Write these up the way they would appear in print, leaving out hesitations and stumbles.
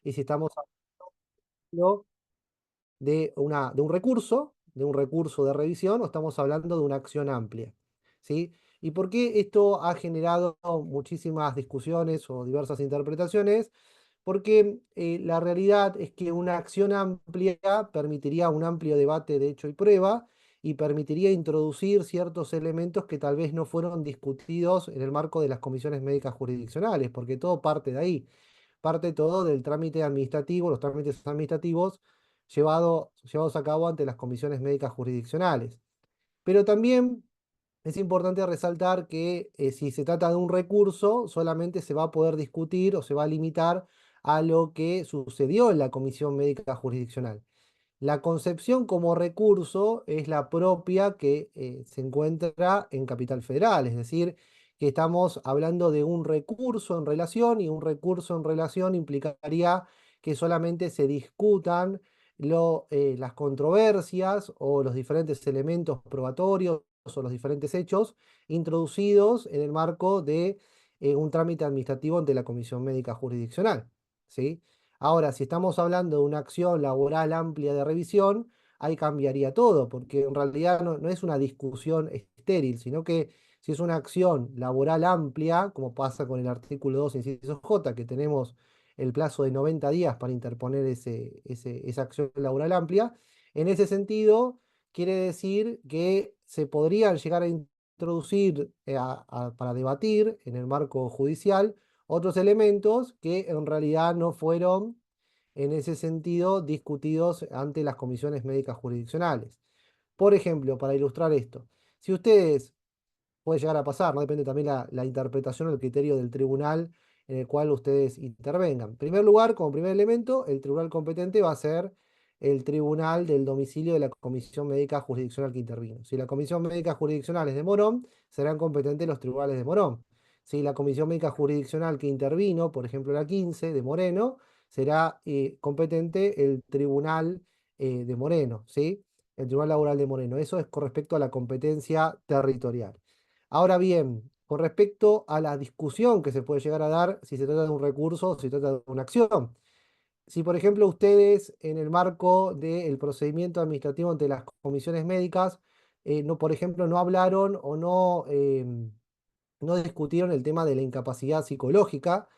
y si estamos hablando de un recurso de revisión, o estamos hablando de una acción amplia, ¿sí? ¿Y por qué esto ha generado muchísimas discusiones o diversas interpretaciones? Porque la realidad es que una acción amplia permitiría un amplio debate de hecho y prueba y permitiría introducir ciertos elementos que tal vez no fueron discutidos en el marco de las comisiones médicas jurisdiccionales, porque todo parte de ahí, parte todo del trámite administrativo, los trámites administrativos llevados a cabo ante las comisiones médicas jurisdiccionales. Pero también es importante resaltar que si se trata de un recurso, solamente se va a poder discutir o se va a limitar a lo que sucedió en la comisión médica jurisdiccional. La concepción como recurso es la propia que se encuentra en Capital Federal, es decir, que estamos hablando de un recurso en relación y un recurso en relación implicaría que solamente se discutan las controversias o los diferentes elementos probatorios o los diferentes hechos introducidos en el marco de un trámite administrativo ante la Comisión Médica Jurisdiccional. ¿Sí? Ahora, si estamos hablando de una acción laboral amplia de revisión, ahí cambiaría todo, porque en realidad no es una discusión estéril, sino que si es una acción laboral amplia, como pasa con el artículo 2, inciso J, que tenemos el plazo de 90 días para interponer esa acción laboral amplia, en ese sentido, quiere decir que se podrían llegar a introducir para debatir en el marco judicial otros elementos que en realidad no fueron en ese sentido discutidos ante las comisiones médicas jurisdiccionales. Por ejemplo, para ilustrar esto, si ustedes, puede llegar a pasar, ¿no? Depende también la interpretación o el criterio del tribunal en el cual ustedes intervengan. En primer lugar, como primer elemento, el tribunal competente va a ser el tribunal del domicilio de la comisión médica jurisdiccional que intervino. Si la comisión médica jurisdiccional es de Morón, serán competentes los tribunales de Morón. Si la comisión médica jurisdiccional que intervino, por ejemplo la 15 de Moreno, será competente el tribunal de Moreno, ¿sí? El tribunal laboral de Moreno. Eso es con respecto a la competencia territorial. Ahora bien, con respecto a la discusión que se puede llegar a dar si se trata de un recurso o si se trata de una acción. Si, por ejemplo, ustedes en el marco del procedimiento administrativo ante las comisiones médicas, no, por ejemplo, no hablaron o no discutieron el tema de la incapacidad psicológica,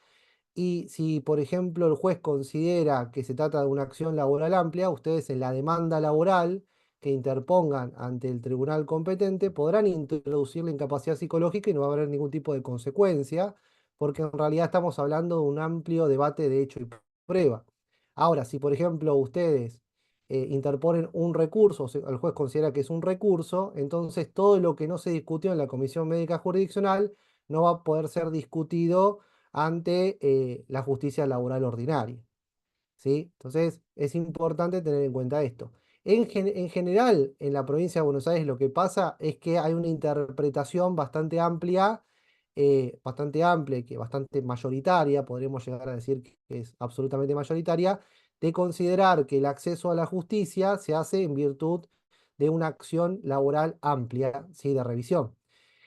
y si, por ejemplo, el juez considera que se trata de una acción laboral amplia, ustedes en la demanda laboral que interpongan ante el tribunal competente podrán introducir la incapacidad psicológica y no va a haber ningún tipo de consecuencia, porque en realidad estamos hablando de un amplio debate de hecho y prueba. Ahora, si por ejemplo ustedes interponen un recurso, o el juez considera que es un recurso, entonces todo lo que no se discutió en la comisión médica jurisdiccional no va a poder ser discutido ante la justicia laboral ordinaria, ¿sí? Entonces es importante tener en cuenta esto. En general, en la provincia de Buenos Aires lo que pasa es que hay una interpretación bastante amplia, que bastante mayoritaria, podríamos llegar a decir que es absolutamente mayoritaria, de considerar que el acceso a la justicia se hace en virtud de una acción laboral amplia, ¿sí? De revisión.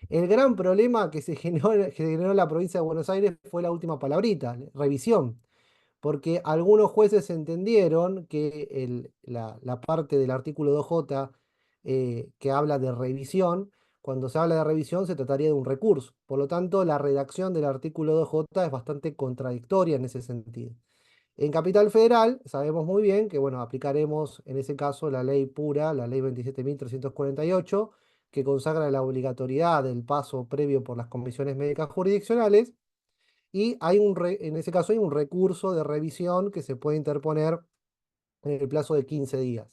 El gran problema que se generó en la provincia de Buenos Aires fue la última palabrita, revisión, porque algunos jueces entendieron que la parte del artículo 2J que habla de revisión, cuando se habla de revisión se trataría de un recurso. Por lo tanto, la redacción del artículo 2J es bastante contradictoria en ese sentido. En Capital Federal sabemos muy bien que, bueno, aplicaremos en ese caso la ley pura, la ley 27.348, que consagra la obligatoriedad del paso previo por las comisiones médicas jurisdiccionales, y en ese caso hay un recurso de revisión que se puede interponer en el plazo de 15 días.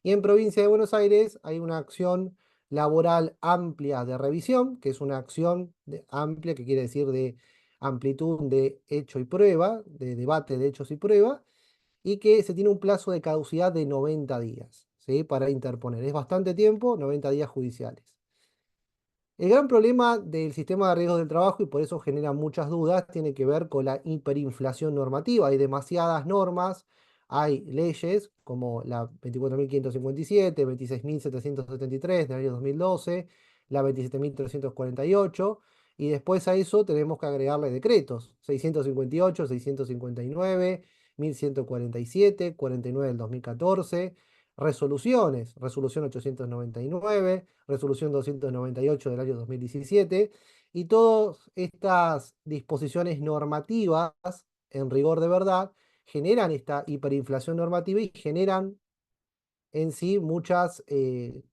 Y en Provincia de Buenos Aires hay una acción laboral amplia de revisión, que es una acción amplia, que quiere decir de amplitud de hecho y prueba, de debate de hechos y prueba, y que se tiene un plazo de caducidad de 90 días, ¿sí? Para interponer. Es bastante tiempo, 90 días judiciales. El gran problema del sistema de riesgos del trabajo, y por eso genera muchas dudas, tiene que ver con la hiperinflación normativa. Hay demasiadas normas, hay leyes como la 24.557, 26.773 del año 2012, la 27.348, y después a eso tenemos que agregarle decretos, 658, 659, 1147, 49 del 2014, resoluciones, resolución 899, resolución 298 del año 2017, y todas estas disposiciones normativas, en rigor de verdad, generan esta hiperinflación normativa y generan en sí muchas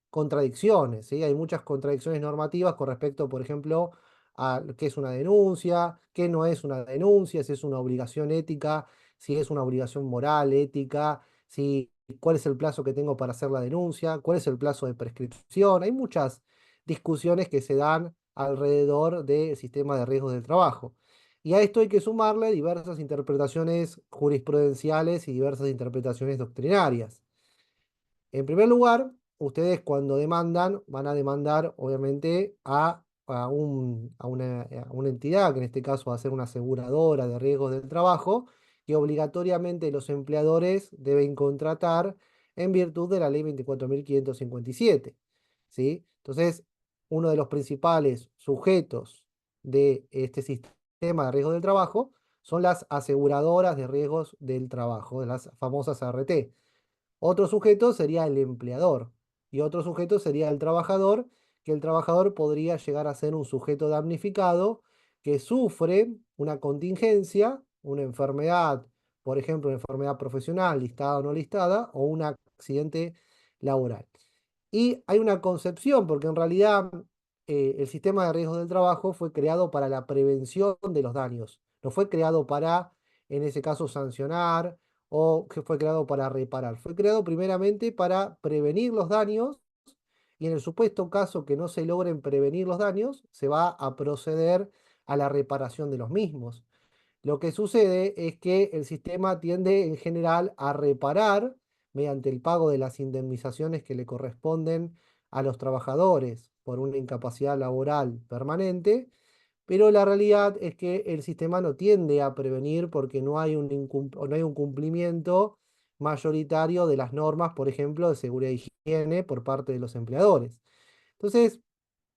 contradicciones, ¿sí? Hay muchas contradicciones normativas con respecto, por ejemplo, a qué es una denuncia, qué no es una denuncia, si es una obligación ética, si es una obligación moral, ética, si, cuál es el plazo que tengo para hacer la denuncia, cuál es el plazo de prescripción. Hay muchas discusiones que se dan alrededor del sistema de riesgos del trabajo. Y a esto hay que sumarle diversas interpretaciones jurisprudenciales y diversas interpretaciones doctrinarias. En primer lugar, ustedes cuando demandan, van a demandar obviamente a una entidad, que en este caso va a ser una aseguradora de riesgos del trabajo, que obligatoriamente los empleadores deben contratar en virtud de la ley 24.557. ¿Sí? Entonces, uno de los principales sujetos de este sistema de riesgos del trabajo son las aseguradoras de riesgos del trabajo, de las famosas ART. Otro sujeto sería el empleador y otro sujeto sería el trabajador, que el trabajador podría llegar a ser un sujeto damnificado que sufre una contingencia, una enfermedad, por ejemplo, una enfermedad profesional listada o no listada, o un accidente laboral. Y hay una concepción, porque en realidad el sistema de riesgos del trabajo fue creado para la prevención de los daños, no fue creado para, en ese caso, sancionar o que fue creado para reparar. Fue creado primeramente para prevenir los daños y en el supuesto caso que no se logren prevenir los daños, se va a proceder a la reparación de los mismos. Lo que sucede es que el sistema tiende en general a reparar mediante el pago de las indemnizaciones que le corresponden a los trabajadores por una incapacidad laboral permanente, pero la realidad es que el sistema no tiende a prevenir porque no hay un cumplimiento mayoritario de las normas, por ejemplo, de seguridad e higiene por parte de los empleadores. Entonces,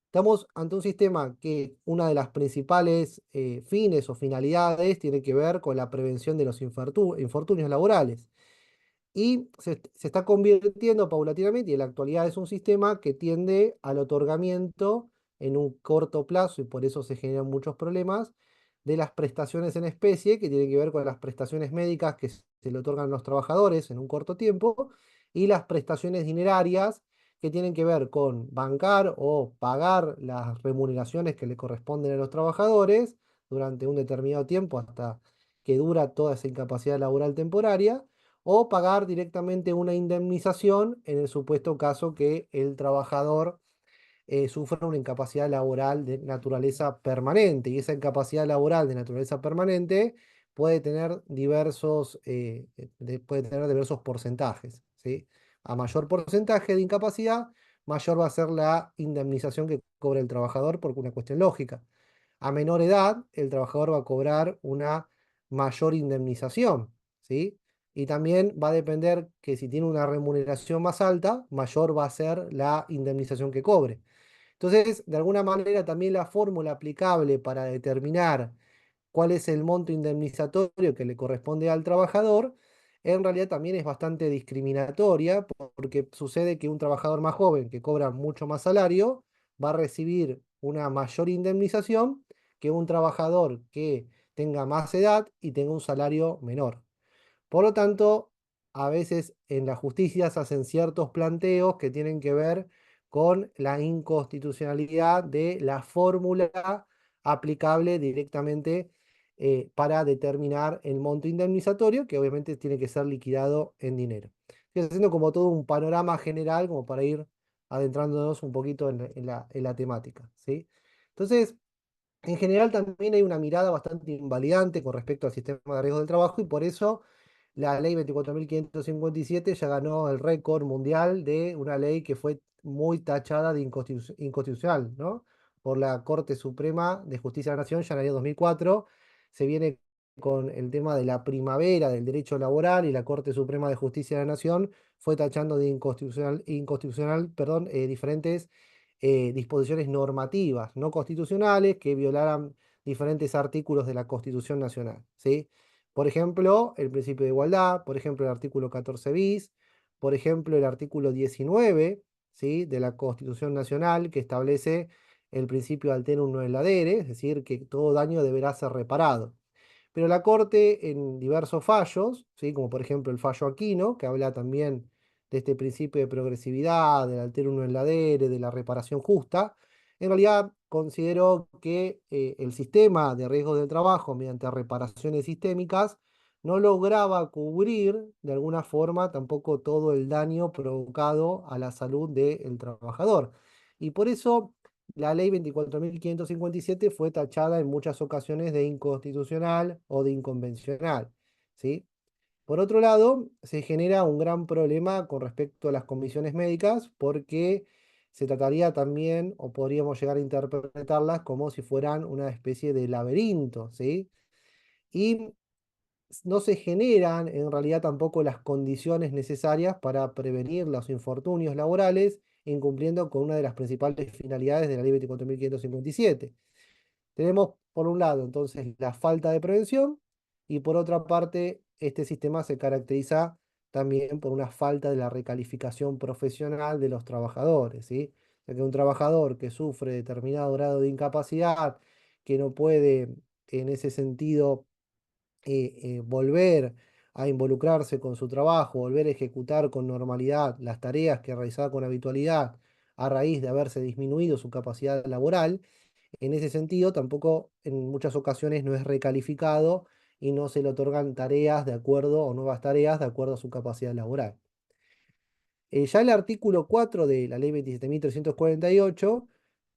estamos ante un sistema que una de las principales fines o finalidades tiene que ver con la prevención de los infortunios laborales. Y se está convirtiendo paulatinamente, y en la actualidad es un sistema que tiende al otorgamiento en un corto plazo, y por eso se generan muchos problemas, de las prestaciones en especie, que tienen que ver con las prestaciones médicas que se le otorgan a los trabajadores en un corto tiempo, y las prestaciones dinerarias, que tienen que ver con bancar o pagar las remuneraciones que le corresponden a los trabajadores durante un determinado tiempo hasta que dura toda esa incapacidad laboral temporaria, o pagar directamente una indemnización en el supuesto caso que el trabajador sufra una incapacidad laboral de naturaleza permanente. Y esa incapacidad laboral de naturaleza permanente puede tener diversos porcentajes, ¿sí? A mayor porcentaje de incapacidad, mayor va a ser la indemnización que cobra el trabajador por una cuestión lógica. A menor edad, el trabajador va a cobrar una mayor indemnización, ¿sí? Y también va a depender que si tiene una remuneración más alta, mayor va a ser la indemnización que cobre. Entonces, de alguna manera, también la fórmula aplicable para determinar cuál es el monto indemnizatorio que le corresponde al trabajador, en realidad también es bastante discriminatoria, porque sucede que un trabajador más joven que cobra mucho más salario va a recibir una mayor indemnización que un trabajador que tenga más edad y tenga un salario menor. Por lo tanto, a veces en la justicia se hacen ciertos planteos que tienen que ver con la inconstitucionalidad de la fórmula aplicable directamente para determinar el monto indemnizatorio, que obviamente tiene que ser liquidado en dinero. Estoy haciendo como todo un panorama general, como para ir adentrándonos un poquito en la temática, ¿sí? Entonces, en general también hay una mirada bastante invalidante con respecto al sistema de riesgo del trabajo, y por eso la ley 24.557 ya ganó el récord mundial de una ley que fue muy tachada de inconstitucional, ¿no? Por la Corte Suprema de Justicia de la Nación ya en el año 2004. Se viene con el tema de la primavera del derecho laboral, y la Corte Suprema de Justicia de la Nación fue tachando de inconstitucional, perdón, diferentes disposiciones normativas no constitucionales que violaran diferentes artículos de la Constitución Nacional, ¿sí? Por ejemplo, el principio de igualdad, por ejemplo, el artículo 14 bis, por ejemplo, el artículo 19, ¿sí?, de la Constitución Nacional, que establece el principio alterum non ladere, es decir, que todo daño deberá ser reparado. Pero la Corte, en diversos fallos, ¿sí?, como por ejemplo el fallo Aquino, que habla también de este principio de progresividad, del alterum non ladere, de la reparación justa, en realidad consideró que el sistema de riesgos del trabajo mediante reparaciones sistémicas no lograba cubrir de alguna forma tampoco todo el daño provocado a la salud del trabajador. Y por eso la ley 24.557 fue tachada en muchas ocasiones de inconstitucional o de inconvencional, ¿sí? Por otro lado, se genera un gran problema con respecto a las comisiones médicas porque se trataría también, o podríamos llegar a interpretarlas como si fueran una especie de laberinto, ¿sí? Y no se generan en realidad tampoco las condiciones necesarias para prevenir los infortunios laborales, incumpliendo con una de las principales finalidades de la ley 24.557. Tenemos, por un lado, entonces, la falta de prevención y por otra parte, este sistema se caracteriza también por una falta de la recalificación profesional de los trabajadores, ¿sí? O sea, que un trabajador que sufre determinado grado de incapacidad, que no puede, en ese sentido, volver a involucrarse con su trabajo, volver a ejecutar con normalidad las tareas que realizaba con habitualidad a raíz de haberse disminuido su capacidad laboral, en ese sentido, tampoco en muchas ocasiones no es recalificado y no se le otorgan tareas de acuerdo o nuevas tareas de acuerdo a su capacidad laboral. Ya el artículo 4 de la ley 27.348,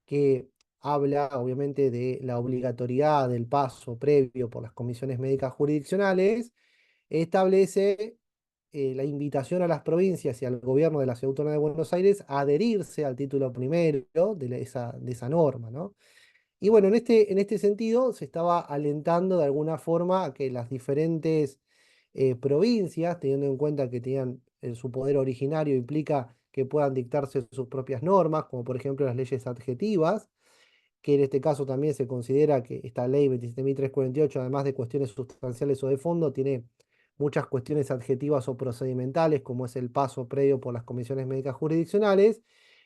que habla obviamente de la obligatoriedad del paso previo por las comisiones médicas jurisdiccionales, establece la invitación a las provincias y al gobierno de la Ciudad Autónoma de Buenos Aires a adherirse al título primero de esa norma, ¿no? Y bueno, en este sentido se estaba alentando de alguna forma a que las diferentes provincias, teniendo en cuenta que tenían su poder originario, implica que puedan dictarse sus propias normas, como por ejemplo las leyes adjetivas, que en este caso también se considera que esta ley 27.348, además de cuestiones sustanciales o de fondo, tiene muchas cuestiones adjetivas o procedimentales, como es el paso previo por las comisiones médicas jurisdiccionales,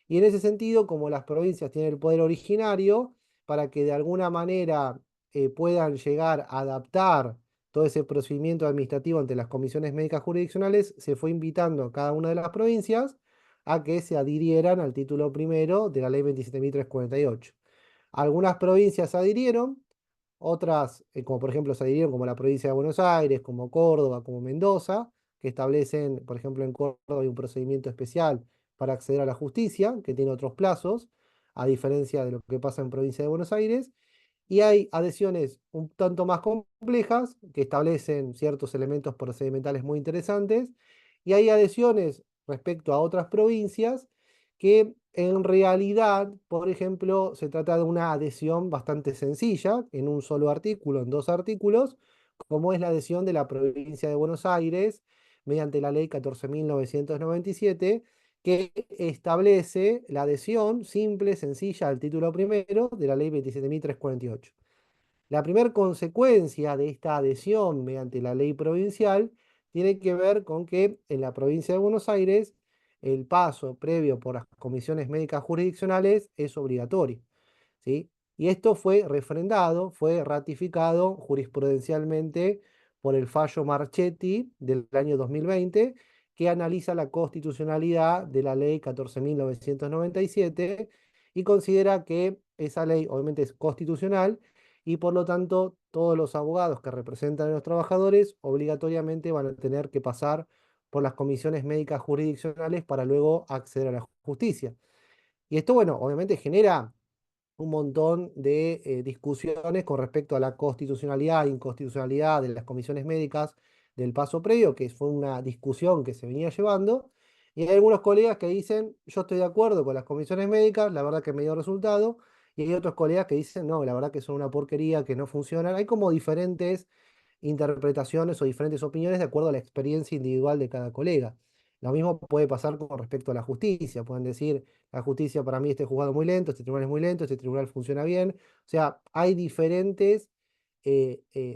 y en ese sentido, como las provincias tienen el poder originario, para que de alguna manera puedan llegar a adaptar todo ese procedimiento administrativo ante las comisiones médicas jurisdiccionales, se fue invitando a cada una de las provincias a que se adhirieran al título primero de la ley 27.348. Algunas provincias se adhirieron, otras, como por ejemplo se adhirieron como la provincia de Buenos Aires, como Córdoba, como Mendoza, que establecen, por ejemplo en Córdoba hay un procedimiento especial para acceder a la justicia, que tiene otros plazos, a diferencia de lo que pasa en provincia de Buenos Aires, y hay adhesiones un tanto más complejas que establecen ciertos elementos procedimentales muy interesantes, y hay adhesiones respecto a otras provincias que en realidad, por ejemplo, se trata de una adhesión bastante sencilla, en un solo artículo, en dos artículos, como es la adhesión de la provincia de Buenos Aires mediante la ley 14.997, que establece la adhesión simple, sencilla al título primero de la ley 27.348. La primera consecuencia de esta adhesión mediante la ley provincial tiene que ver con que en la provincia de Buenos Aires el paso previo por las comisiones médicas jurisdiccionales es obligatorio, ¿sí? Y esto fue refrendado, fue ratificado jurisprudencialmente por el fallo Marchetti del año 2020, que analiza la constitucionalidad de la ley 14.997 y considera que esa ley obviamente es constitucional y por lo tanto todos los abogados que representan a los trabajadores obligatoriamente van a tener que pasar por las comisiones médicas jurisdiccionales para luego acceder a la justicia. Y esto, bueno, obviamente genera un montón de discusiones con respecto a la constitucionalidad e inconstitucionalidad de las comisiones médicas del paso previo, que fue una discusión que se venía llevando. Y hay algunos colegas que dicen, yo estoy de acuerdo con las comisiones médicas, la verdad que me dio resultado. Y hay otros colegas que dicen, no, la verdad que son una porquería, que no funcionan. Hay como diferentes interpretaciones o diferentes opiniones de acuerdo a la experiencia individual de cada colega. Lo mismo puede pasar con respecto a la justicia. Pueden decir, la justicia para mí este juzgado muy lento, este tribunal es muy lento, este tribunal funciona bien. O sea, hay diferentes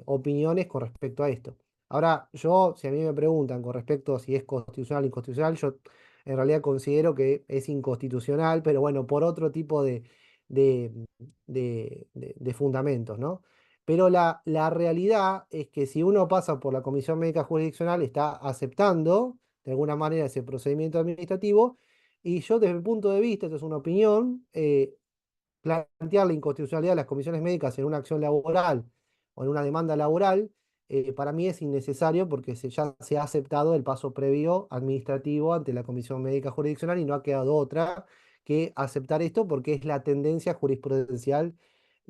opiniones con respecto a esto. Ahora, yo, si a mí me preguntan con respecto a si es constitucional o inconstitucional, yo en realidad considero que es inconstitucional, pero bueno, por otro tipo de, de fundamentos, ¿no? Pero la realidad es que si uno pasa por la Comisión Médica Jurisdiccional, está aceptando de alguna manera ese procedimiento administrativo, y yo desde mi punto de vista, esto es una opinión, plantear la inconstitucionalidad de las comisiones médicas en una acción laboral o en una demanda laboral, para mí es innecesario porque ya se ha aceptado el paso previo administrativo ante la Comisión Médica Jurisdiccional y no ha quedado otra que aceptar esto porque es la tendencia jurisprudencial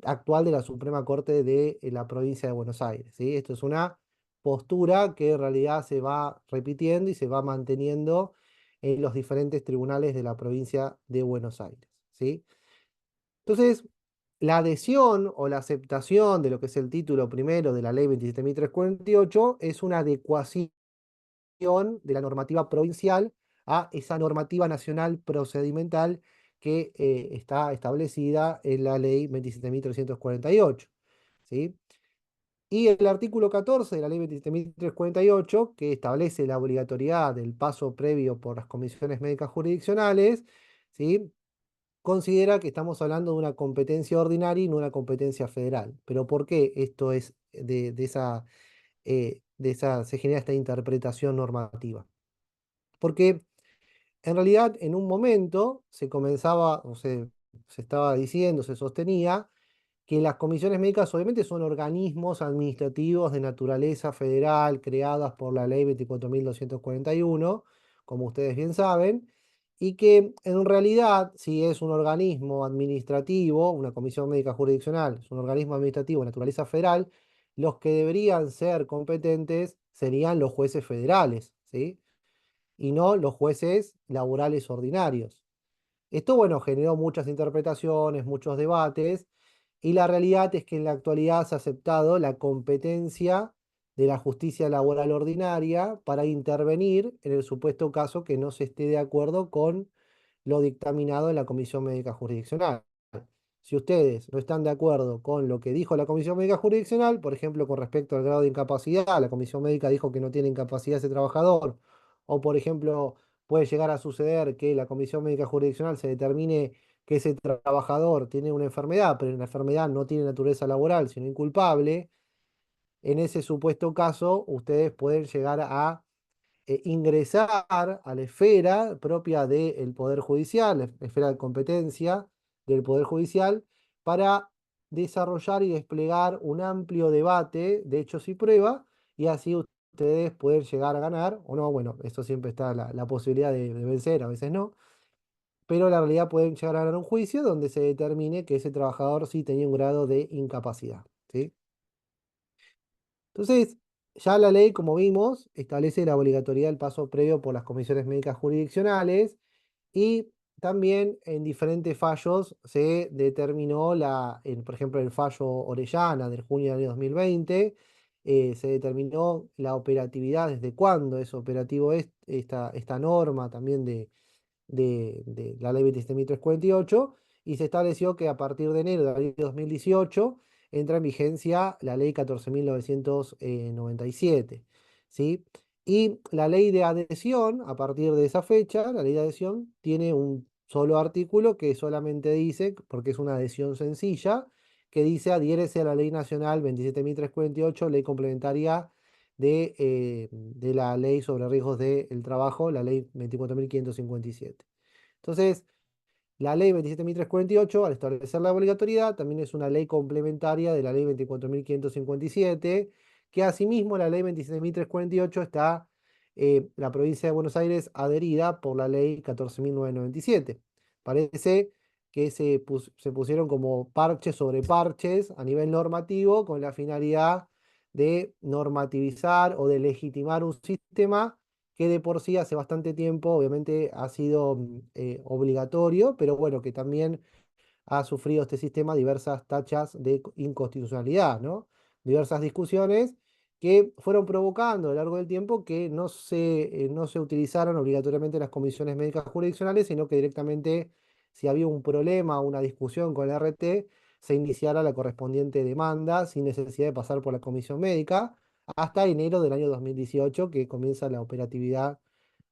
actual de la Suprema Corte de la provincia de Buenos Aires, ¿sí? Esto es una postura que en realidad se va repitiendo y se va manteniendo en los diferentes tribunales de la provincia de Buenos Aires, ¿sí? Entonces, la adhesión o la aceptación de lo que es el título primero de la ley 27.348 es una adecuación de la normativa provincial a esa normativa nacional procedimental que está establecida en la ley 27.348, ¿sí? Y el artículo 14 de la ley 27.348, que establece la obligatoriedad del paso previo por las comisiones médicas jurisdiccionales, ¿sí? Considera que estamos hablando de una competencia ordinaria y no una competencia federal. Pero ¿por qué esto es se genera esta interpretación normativa? Porque en realidad en un momento se comenzaba, se estaba diciendo, se sostenía que las comisiones médicas obviamente son organismos administrativos de naturaleza federal creadas por la ley 24.241, como ustedes bien saben, y que en realidad si es un organismo administrativo, una comisión médica jurisdiccional, es un organismo administrativo de naturaleza federal, los que deberían ser competentes serían los jueces federales, ¿sí? Y no los jueces laborales ordinarios. Esto, bueno, generó muchas interpretaciones, muchos debates, y la realidad es que en la actualidad se ha aceptado la competencia de la justicia laboral ordinaria para intervenir en el supuesto caso que no se esté de acuerdo con lo dictaminado en la Comisión Médica Jurisdiccional. Si ustedes no están de acuerdo con lo que dijo la Comisión Médica Jurisdiccional, por ejemplo, con respecto al grado de incapacidad, la Comisión Médica dijo que no tiene incapacidad ese trabajador, o por ejemplo, puede llegar a suceder que la Comisión Médica Jurisdiccional se determine que ese trabajador tiene una enfermedad, pero la enfermedad no tiene naturaleza laboral, sino inculpable, en ese supuesto caso, ustedes pueden llegar a ingresar a la esfera propia del Poder Judicial, la esfera de competencia del Poder Judicial, para desarrollar y desplegar un amplio debate de hechos y pruebas, y así ustedes pueden llegar a ganar, o no, bueno, eso siempre está la posibilidad de vencer, a veces no, pero la realidad pueden llegar a ganar un juicio donde se determine que ese trabajador sí tenía un grado de incapacidad, ¿sí? Entonces, ya la ley, como vimos, establece la obligatoriedad del paso previo por las comisiones médicas jurisdiccionales, y también en diferentes fallos se determinó, por ejemplo, el fallo Orellana del junio del año 2020, se determinó la operatividad, desde cuándo es operativo esta norma también de la ley 27.348, y se estableció que a partir de enero del año 2018 entra en vigencia la ley 14.997, ¿sí? Y la ley de adhesión, a partir de esa fecha, la ley de adhesión tiene un solo artículo que solamente dice, porque es una adhesión sencilla, que dice adhiérese a la ley nacional 27.348, ley complementaria de la ley sobre riesgos del trabajo, la ley 24.557. Entonces, la ley 27.348, al establecer la obligatoriedad, también es una ley complementaria de la ley 24.557, que asimismo la ley 27.348 está la provincia de Buenos Aires adherida por la ley 14.997. Parece que se pusieron como parches sobre parches a nivel normativo con la finalidad de normativizar o de legitimar un sistema que de por sí hace bastante tiempo obviamente ha sido obligatorio, pero bueno, que también ha sufrido este sistema diversas tachas de inconstitucionalidad, ¿no? Diversas discusiones que fueron provocando a lo largo del tiempo que no se utilizaran obligatoriamente las comisiones médicas jurisdiccionales, sino que directamente, si había un problema o una discusión con el RT, se iniciara la correspondiente demanda sin necesidad de pasar por la comisión médica, hasta enero del año 2018, que comienza la operatividad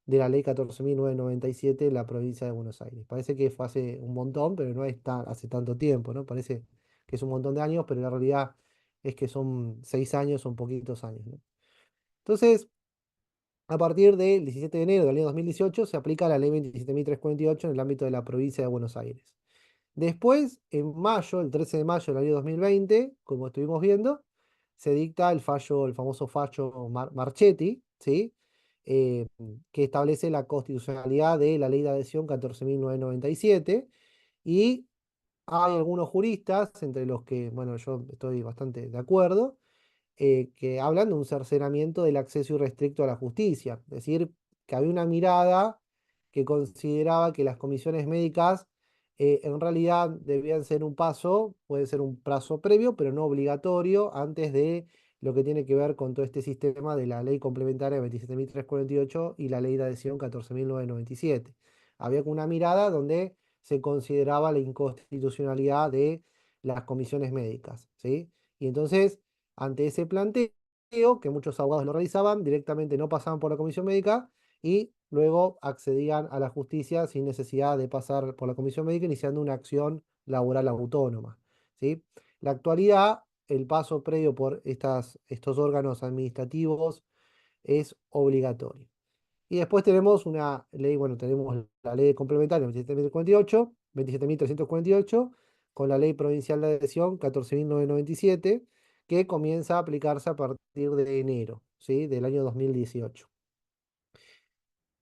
de la ley 14.997 en la provincia de Buenos Aires. Parece que fue hace un montón, pero no es hace tanto tiempo, ¿no? Parece que es un montón de años, pero la realidad es que son 6 años, son poquitos años, ¿no? Entonces, a partir del 17 de enero del año 2018 se aplica la ley 27.348 en el ámbito de la provincia de Buenos Aires. Después, en mayo, el 13 de mayo del año 2020, como estuvimos viendo, se dicta el fallo, el famoso fallo Marchetti, ¿sí? Eh, que establece la constitucionalidad de la ley de adhesión 14.997, y hay algunos juristas, entre los que, bueno, yo estoy bastante de acuerdo, que hablan de un cercenamiento del acceso irrestricto a la justicia. Es decir, que había una mirada que consideraba que las comisiones médicas en realidad debían ser un paso, puede ser un plazo previo, pero no obligatorio, antes de lo que tiene que ver con todo este sistema de la ley complementaria 27.348 y la ley de adhesión 14.997. Había una mirada donde se consideraba la inconstitucionalidad de las comisiones médicas, ¿sí? Y entonces, ante ese planteo, que muchos abogados lo realizaban, directamente no pasaban por la comisión médica y luego accedían a la justicia sin necesidad de pasar por la comisión médica, iniciando una acción laboral autónoma, ¿sí? La actualidad, el paso previo por estos órganos administrativos es obligatorio. Y después tenemos una ley, bueno, tenemos la ley complementaria 27.348, 27.348, con la ley provincial de adhesión 14.997, que comienza a aplicarse a partir de enero, ¿sí? Del año 2018.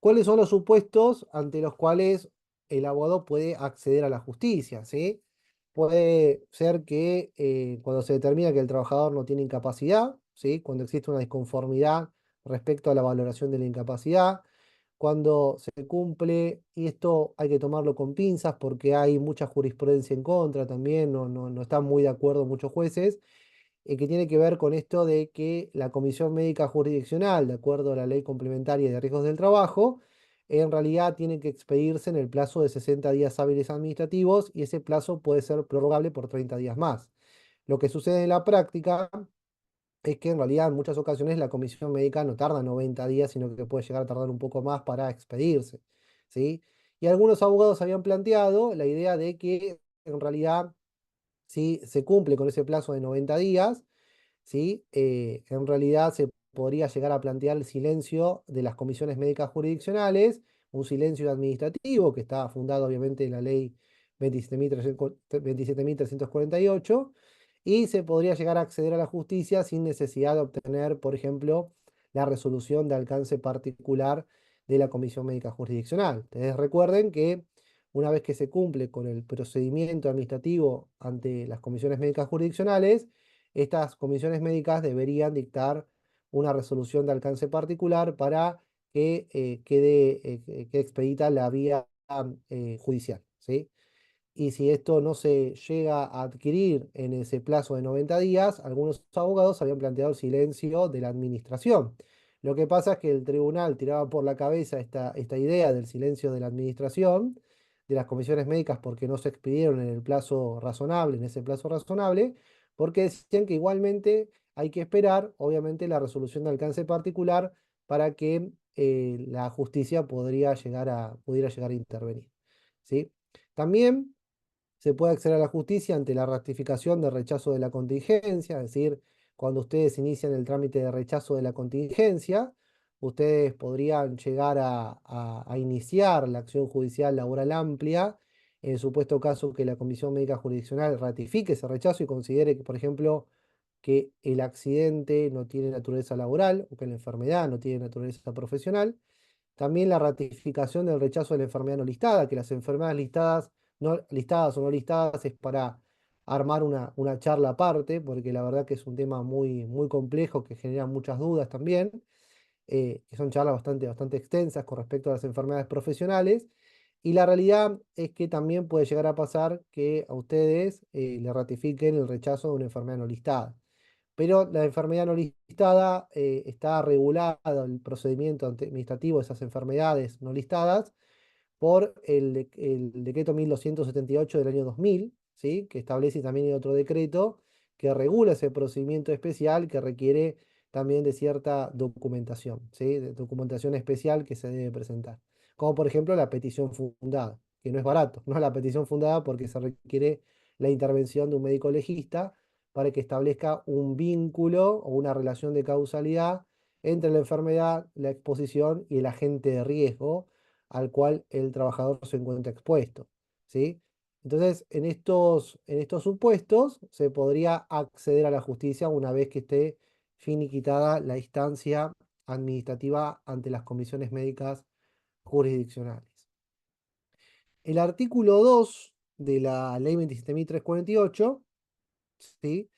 ¿Cuáles son los supuestos ante los cuales el abogado puede acceder a la justicia? ¿Sí? Puede ser que cuando se determina que el trabajador no tiene incapacidad, ¿sí? Cuando existe una disconformidad respecto a la valoración de la incapacidad, cuando se cumple, y esto hay que tomarlo con pinzas porque hay mucha jurisprudencia en contra también, no están muy de acuerdo muchos jueces, que tiene que ver con esto de que la Comisión Médica Jurisdiccional, de acuerdo a la Ley Complementaria de Riesgos del Trabajo, en realidad tiene que expedirse en el plazo de 60 días hábiles administrativos, y ese plazo puede ser prorrogable por 30 días más. Lo que sucede en la práctica es que en realidad en muchas ocasiones la comisión médica no tarda 90 días, sino que puede llegar a tardar un poco más para expedirse, ¿sí? Y algunos abogados habían planteado la idea de que en realidad, si se cumple con ese plazo de 90 días, ¿sí? En realidad se podría llegar a plantear el silencio de las comisiones médicas jurisdiccionales, un silencio administrativo que está fundado obviamente en la ley 27.348, y se podría llegar a acceder a la justicia sin necesidad de obtener, por ejemplo, la resolución de alcance particular de la comisión médica jurisdiccional. Ustedes recuerden que una vez que se cumple con el procedimiento administrativo ante las comisiones médicas jurisdiccionales, estas comisiones médicas deberían dictar una resolución de alcance particular para que quede expedita la vía judicial, ¿sí? Y si esto no se llega a adquirir en ese plazo de 90 días, algunos abogados habían planteado el silencio de la administración. Lo que pasa es que el tribunal tiraba por la cabeza esta idea del silencio de la administración, de las comisiones médicas, porque no se expidieron en el plazo razonable, en ese plazo razonable, porque decían que igualmente hay que esperar, obviamente, la resolución de alcance particular para que la justicia pudiera llegar a intervenir, ¿sí? También se puede acceder a la justicia ante la ratificación de rechazo de la contingencia, es decir, cuando ustedes inician el trámite de rechazo de la contingencia, ustedes podrían llegar a iniciar la acción judicial laboral amplia en el supuesto caso que la Comisión Médica Jurisdiccional ratifique ese rechazo y considere que, por ejemplo, que el accidente no tiene naturaleza laboral o que la enfermedad no tiene naturaleza profesional. También la ratificación del rechazo de la enfermedad no listada, que las enfermedades listadas, no listadas o no listadas, es para armar una charla aparte, porque la verdad que es un tema muy, muy complejo que genera muchas dudas también, que son charlas bastante extensas con respecto a las enfermedades profesionales. Y la realidad es que también puede llegar a pasar que a ustedes le ratifiquen el rechazo de una enfermedad no listada. Pero la enfermedad no listada está regulada el procedimiento administrativo de esas enfermedades no listadas por el decreto 1278 del año 2000, ¿sí? Que establece también el otro decreto que regula ese procedimiento especial que requiere también de cierta documentación, ¿sí? De documentación especial que se debe presentar. Como por ejemplo la petición fundada, que no es barato, no es la petición fundada porque se requiere la intervención de un médico legista para que establezca un vínculo o una relación de causalidad entre la enfermedad, la exposición y el agente de riesgo al cual el trabajador se encuentra expuesto, ¿sí? Entonces, en estos supuestos se podría acceder a la justicia una vez que esté finiquitada la instancia administrativa ante las comisiones médicas jurisdiccionales. El artículo 2 de la ley 27.348, ¿sí?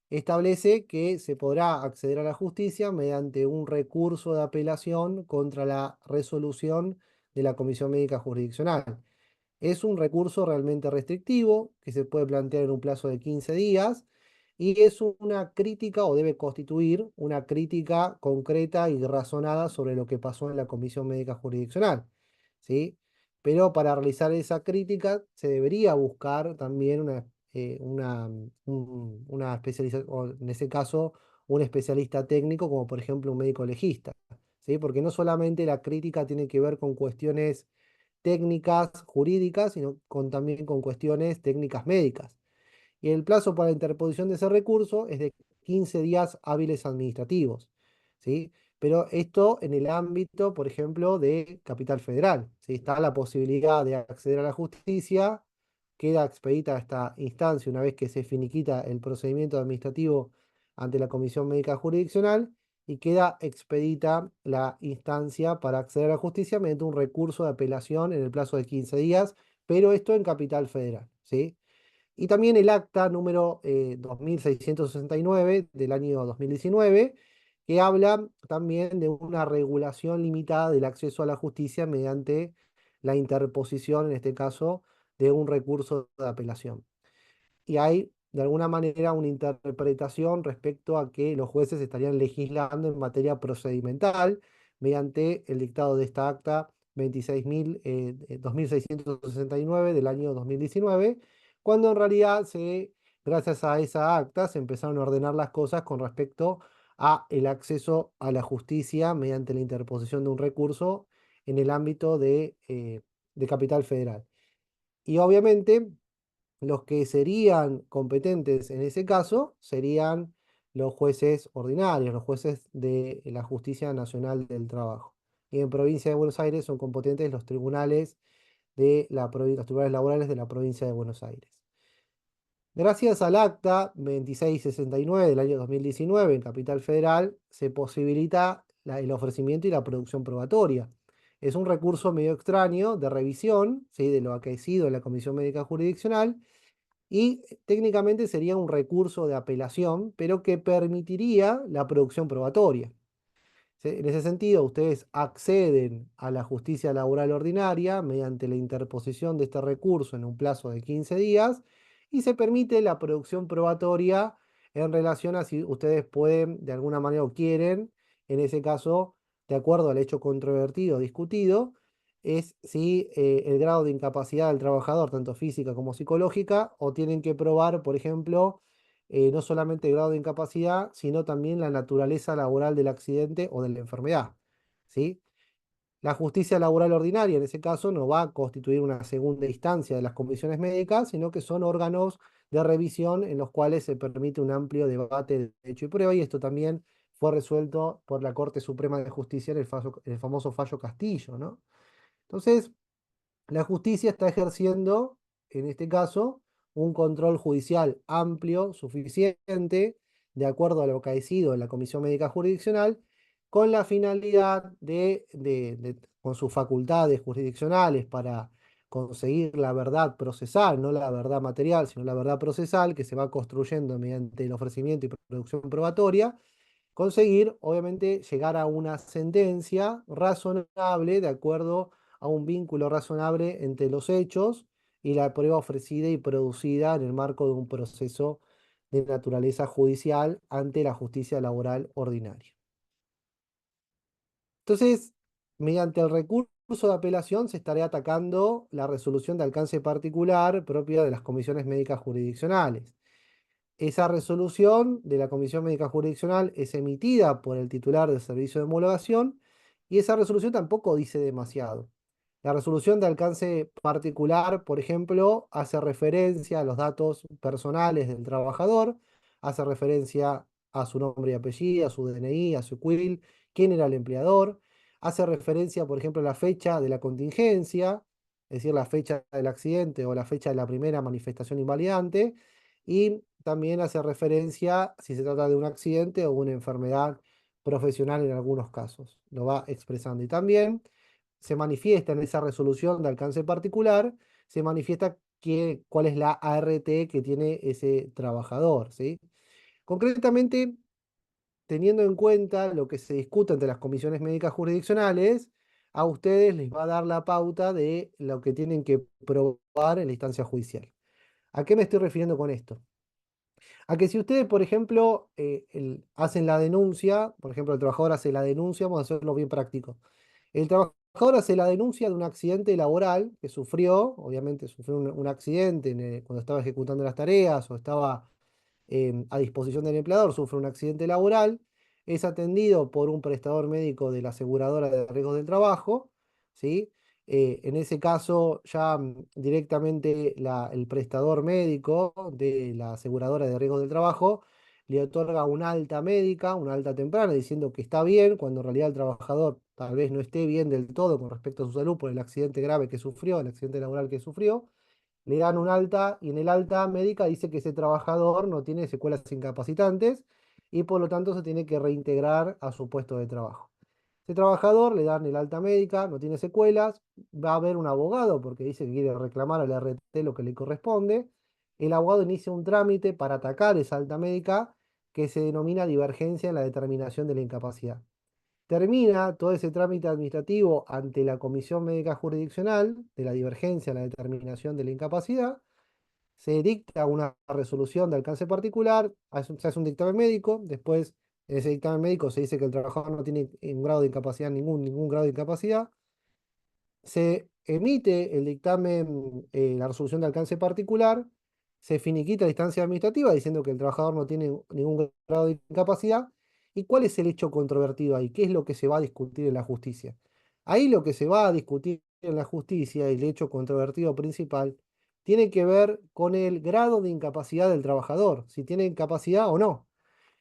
Establece que se podrá acceder a la justicia mediante un recurso de apelación contra la resolución de la comisión médica jurisdiccional. Es un recurso realmente restrictivo que se puede plantear en un plazo de 15 días y es una crítica o debe constituir una crítica concreta y razonada sobre lo que pasó en la comisión médica jurisdiccional, ¿sí? Pero para realizar esa crítica se debería buscar también una especialización, o en ese caso, un especialista técnico como por ejemplo un médico legista, ¿sí? Porque no solamente la crítica tiene que ver con cuestiones técnicas jurídicas, sino también con cuestiones técnicas médicas. Y el plazo para la interposición de ese recurso es de 15 días hábiles administrativos, ¿sí? Pero esto en el ámbito, por ejemplo, de Capital Federal, ¿sí? Está la posibilidad de acceder a la justicia, queda expedita esta instancia una vez que se finiquita el procedimiento administrativo ante la Comisión Médica Jurisdiccional y queda expedita la instancia para acceder a la justicia mediante un recurso de apelación en el plazo de 15 días, pero esto en Capital Federal, ¿sí? Y también el acta número 2669 del año 2019, que habla también de una regulación limitada del acceso a la justicia mediante la interposición, en este caso, de un recurso de apelación. Y hay, de alguna manera, una interpretación respecto a que los jueces estarían legislando en materia procedimental mediante el dictado de esta acta 2669 del año 2019, cuando en realidad gracias a esa acta se empezaron a ordenar las cosas con respecto a el acceso a la justicia mediante la interposición de un recurso en el ámbito de Capital Federal. Y obviamente los que serían competentes en ese caso serían los jueces ordinarios, los jueces de la Justicia Nacional del Trabajo. Y en provincia de Buenos Aires son competentes los tribunales los tribunales laborales de la provincia de Buenos Aires. Gracias al acta 2669 del año 2019 en Capital Federal se posibilita el ofrecimiento y la producción probatoria. Es un recurso medio extraño de revisión, ¿sí? De lo acaecido en la Comisión Médica Jurisdiccional, y técnicamente sería un recurso de apelación, pero que permitiría la producción probatoria. En ese sentido, ustedes acceden a la justicia laboral ordinaria mediante la interposición de este recurso en un plazo de 15 días y se permite la producción probatoria en relación a si ustedes pueden, de alguna manera o quieren, en ese caso, de acuerdo al hecho controvertido o discutido, es si el grado de incapacidad del trabajador, tanto física como psicológica, o tienen que probar, por ejemplo, no solamente el grado de incapacidad, sino también la naturaleza laboral del accidente o de la enfermedad, ¿sí? La justicia laboral ordinaria, en ese caso, no va a constituir una segunda instancia de las comisiones médicas, sino que son órganos de revisión en los cuales se permite un amplio debate de hecho y prueba, y esto también fue resuelto por la Corte Suprema de Justicia en el famoso fallo Castillo, ¿no? Entonces, la justicia está ejerciendo, en este caso, un control judicial amplio, suficiente, de acuerdo a lo acaecido en la Comisión Médica Jurisdiccional, con la finalidad con sus facultades jurisdiccionales para conseguir la verdad procesal, no la verdad material, sino la verdad procesal que se va construyendo mediante el ofrecimiento y producción probatoria, conseguir, obviamente, llegar a una sentencia razonable de acuerdo a un vínculo razonable entre los hechos y la prueba ofrecida y producida en el marco de un proceso de naturaleza judicial ante la justicia laboral ordinaria. Entonces, mediante el recurso recurso de apelación se estaría atacando la resolución de alcance particular propia de las comisiones médicas jurisdiccionales. Esa resolución de la Comisión Médica Jurisdiccional es emitida por el titular del servicio de homologación y esa resolución tampoco dice demasiado. La resolución de alcance particular, por ejemplo, hace referencia a los datos personales del trabajador, hace referencia a su nombre y apellido, a su DNI, a su CUIL, quién era el empleador, hace referencia, por ejemplo, a la fecha de la contingencia, es decir, la fecha del accidente o la fecha de la primera manifestación invalidante, y también hace referencia si se trata de un accidente o una enfermedad profesional en algunos casos. Lo va expresando. Y también se manifiesta en esa resolución de alcance particular, se manifiesta cuál es la ART que tiene ese trabajador, ¿sí? Concretamente, teniendo en cuenta lo que se discute entre las comisiones médicas jurisdiccionales, a ustedes les va a dar la pauta de lo que tienen que probar en la instancia judicial. ¿A qué me estoy refiriendo con esto? A que si ustedes, por ejemplo, hacen la denuncia, por ejemplo, el trabajador hace la denuncia, vamos a hacerlo bien práctico. El trabajador hace la denuncia de un accidente laboral que sufrió, obviamente sufrió un accidente cuando estaba ejecutando las tareas o estaba a disposición del empleador, sufre un accidente laboral, es atendido por un prestador médico de la aseguradora de riesgos del trabajo, ¿sí? En ese caso, ya directamente el prestador médico de la aseguradora de riesgos del trabajo le otorga una alta médica, una alta temprana, diciendo que está bien, cuando en realidad el trabajador tal vez no esté bien del todo con respecto a su salud por el accidente grave que sufrió, el accidente laboral que sufrió, le dan un alta y en el alta médica dice que ese trabajador no tiene secuelas incapacitantes y por lo tanto se tiene que reintegrar a su puesto de trabajo. Ese trabajador le dan el alta médica, no tiene secuelas, va a haber un abogado porque dice que quiere reclamar al RT lo que le corresponde. El abogado inicia un trámite para atacar esa alta médica que se denomina divergencia en la determinación de la incapacidad. Termina todo ese trámite administrativo ante la Comisión Médica Jurisdiccional de la divergencia en la determinación de la incapacidad, se dicta una resolución de alcance particular, se hace un dictamen médico, después en ese dictamen médico se dice que el trabajador no tiene un grado de incapacidad, ningún grado de incapacidad, se emite el dictamen, la resolución de alcance particular, se finiquita la instancia administrativa diciendo que el trabajador no tiene ningún grado de incapacidad. ¿Y cuál es el hecho controvertido ahí? ¿Qué es lo que se va a discutir en la justicia? Ahí lo que se va a discutir en la justicia, el hecho controvertido principal, tiene que ver con el grado de incapacidad del trabajador, si tiene incapacidad o no.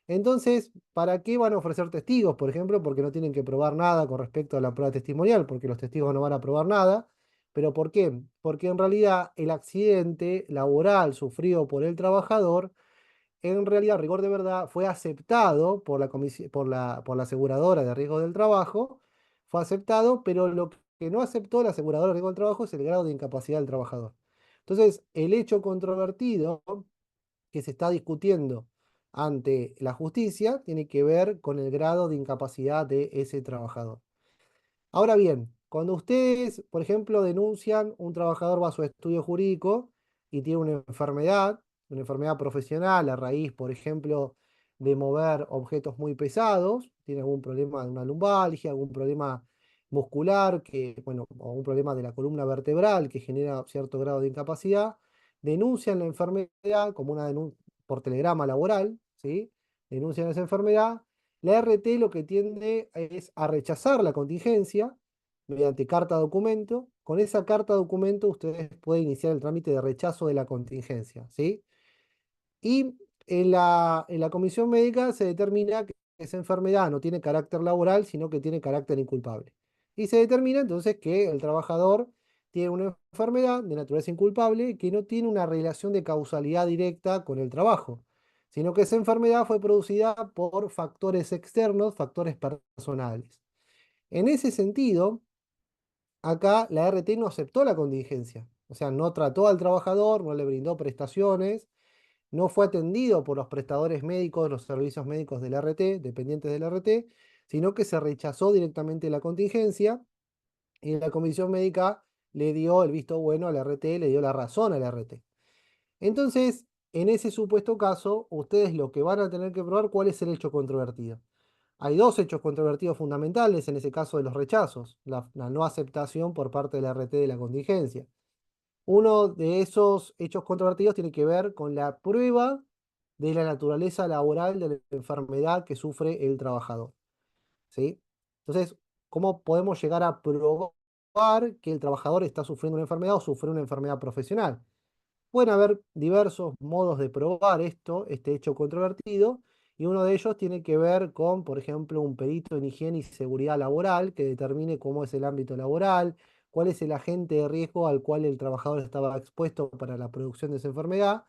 Entonces, ¿para qué van a ofrecer testigos, por ejemplo? Porque no tienen que probar nada con respecto a la prueba testimonial, porque los testigos no van a probar nada. ¿Pero por qué? Porque en realidad el accidente laboral sufrido por el trabajador, en realidad, a rigor de verdad, fue aceptado por la aseguradora de riesgo del trabajo, fue aceptado, pero lo que no aceptó la aseguradora de riesgo del trabajo es el grado de incapacidad del trabajador. Entonces, el hecho controvertido que se está discutiendo ante la justicia tiene que ver con el grado de incapacidad de ese trabajador. Ahora bien, cuando ustedes, por ejemplo, denuncian, un trabajador va a su estudio jurídico y tiene una enfermedad profesional a raíz, por ejemplo, de mover objetos muy pesados, tiene algún problema de una lumbalgia, algún problema muscular, bueno, o un problema de la columna vertebral que genera cierto grado de incapacidad, denuncian la enfermedad como una denuncia por telegrama laboral, ¿sí? Denuncian esa enfermedad. La RT lo que tiende es a rechazar la contingencia mediante carta documento. Con esa carta documento ustedes pueden iniciar el trámite de rechazo de la contingencia, ¿sí? Y en la comisión médica se determina que esa enfermedad no tiene carácter laboral, sino que tiene carácter inculpable. Y se determina entonces que el trabajador tiene una enfermedad de naturaleza inculpable que no tiene una relación de causalidad directa con el trabajo, sino que esa enfermedad fue producida por factores externos, factores personales. En ese sentido, acá la RT no aceptó la contingencia, o sea, no trató al trabajador, no le brindó prestaciones, no fue atendido por los prestadores médicos, los servicios médicos del RT, dependientes del RT, sino que se rechazó directamente la contingencia y la comisión médica le dio el visto bueno al RT, le dio la razón al RT. Entonces, en ese supuesto caso, ustedes lo que van a tener que probar, ¿cuál es el hecho controvertido? Hay dos hechos controvertidos fundamentales en ese caso de los rechazos, la no aceptación por parte de la RT de la contingencia. Uno de esos hechos controvertidos tiene que ver con la prueba de la naturaleza laboral de la enfermedad que sufre el trabajador, ¿sí? Entonces, ¿cómo podemos llegar a probar que el trabajador está sufriendo una enfermedad o sufre una enfermedad profesional? Pueden haber diversos modos de probar esto, este hecho controvertido, y uno de ellos tiene que ver con, por ejemplo, un perito en higiene y seguridad laboral que determine cómo es el ámbito laboral, cuál es el agente de riesgo al cual el trabajador estaba expuesto para la producción de esa enfermedad.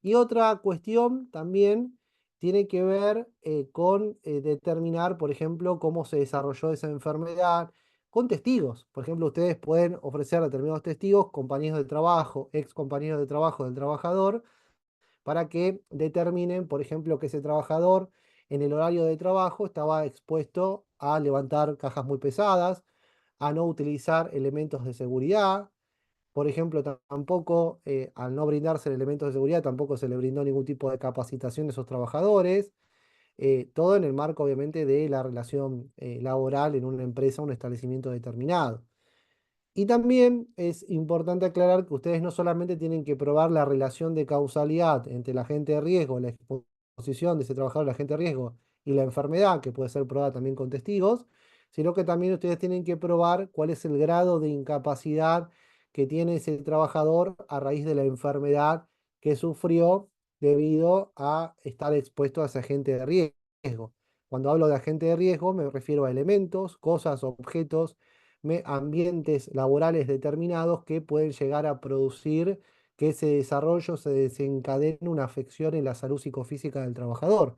Y otra cuestión también tiene que ver con determinar, por ejemplo, cómo se desarrolló esa enfermedad, con testigos. Por ejemplo, ustedes pueden ofrecer determinados testigos, compañeros de trabajo, ex compañeros de trabajo del trabajador, para que determinen, por ejemplo, que ese trabajador en el horario de trabajo estaba expuesto a levantar cajas muy pesadas, a no utilizar elementos de seguridad. Por ejemplo, tampoco, al no brindarse elementos de seguridad, tampoco se le brindó ningún tipo de capacitación a esos trabajadores. Todo en el marco, obviamente, de la relación laboral en una empresa, un establecimiento determinado. Y también es importante aclarar que ustedes no solamente tienen que probar la relación de causalidad entre el agente de riesgo, la exposición de ese trabajador al agente de riesgo y la enfermedad, que puede ser probada también con testigos, sino que también ustedes tienen que probar cuál es el grado de incapacidad que tiene ese trabajador a raíz de la enfermedad que sufrió debido a estar expuesto a ese agente de riesgo. Cuando hablo de agente de riesgo me refiero a elementos, cosas, objetos, ambientes laborales determinados que pueden llegar a producir que ese desarrollo se desencadene una afección en la salud psicofísica del trabajador.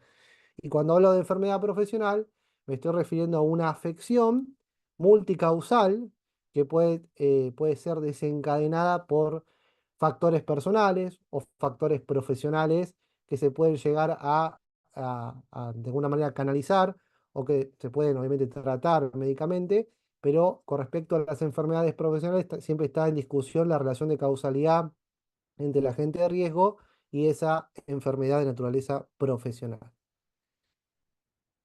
Y cuando hablo de enfermedad profesional, me estoy refiriendo a una afección multicausal que puede ser desencadenada por factores personales o factores profesionales que se pueden llegar de alguna manera canalizar o que se pueden obviamente tratar médicamente, pero con respecto a las enfermedades profesionales siempre está en discusión la relación de causalidad entre el agente de riesgo y esa enfermedad de naturaleza profesional.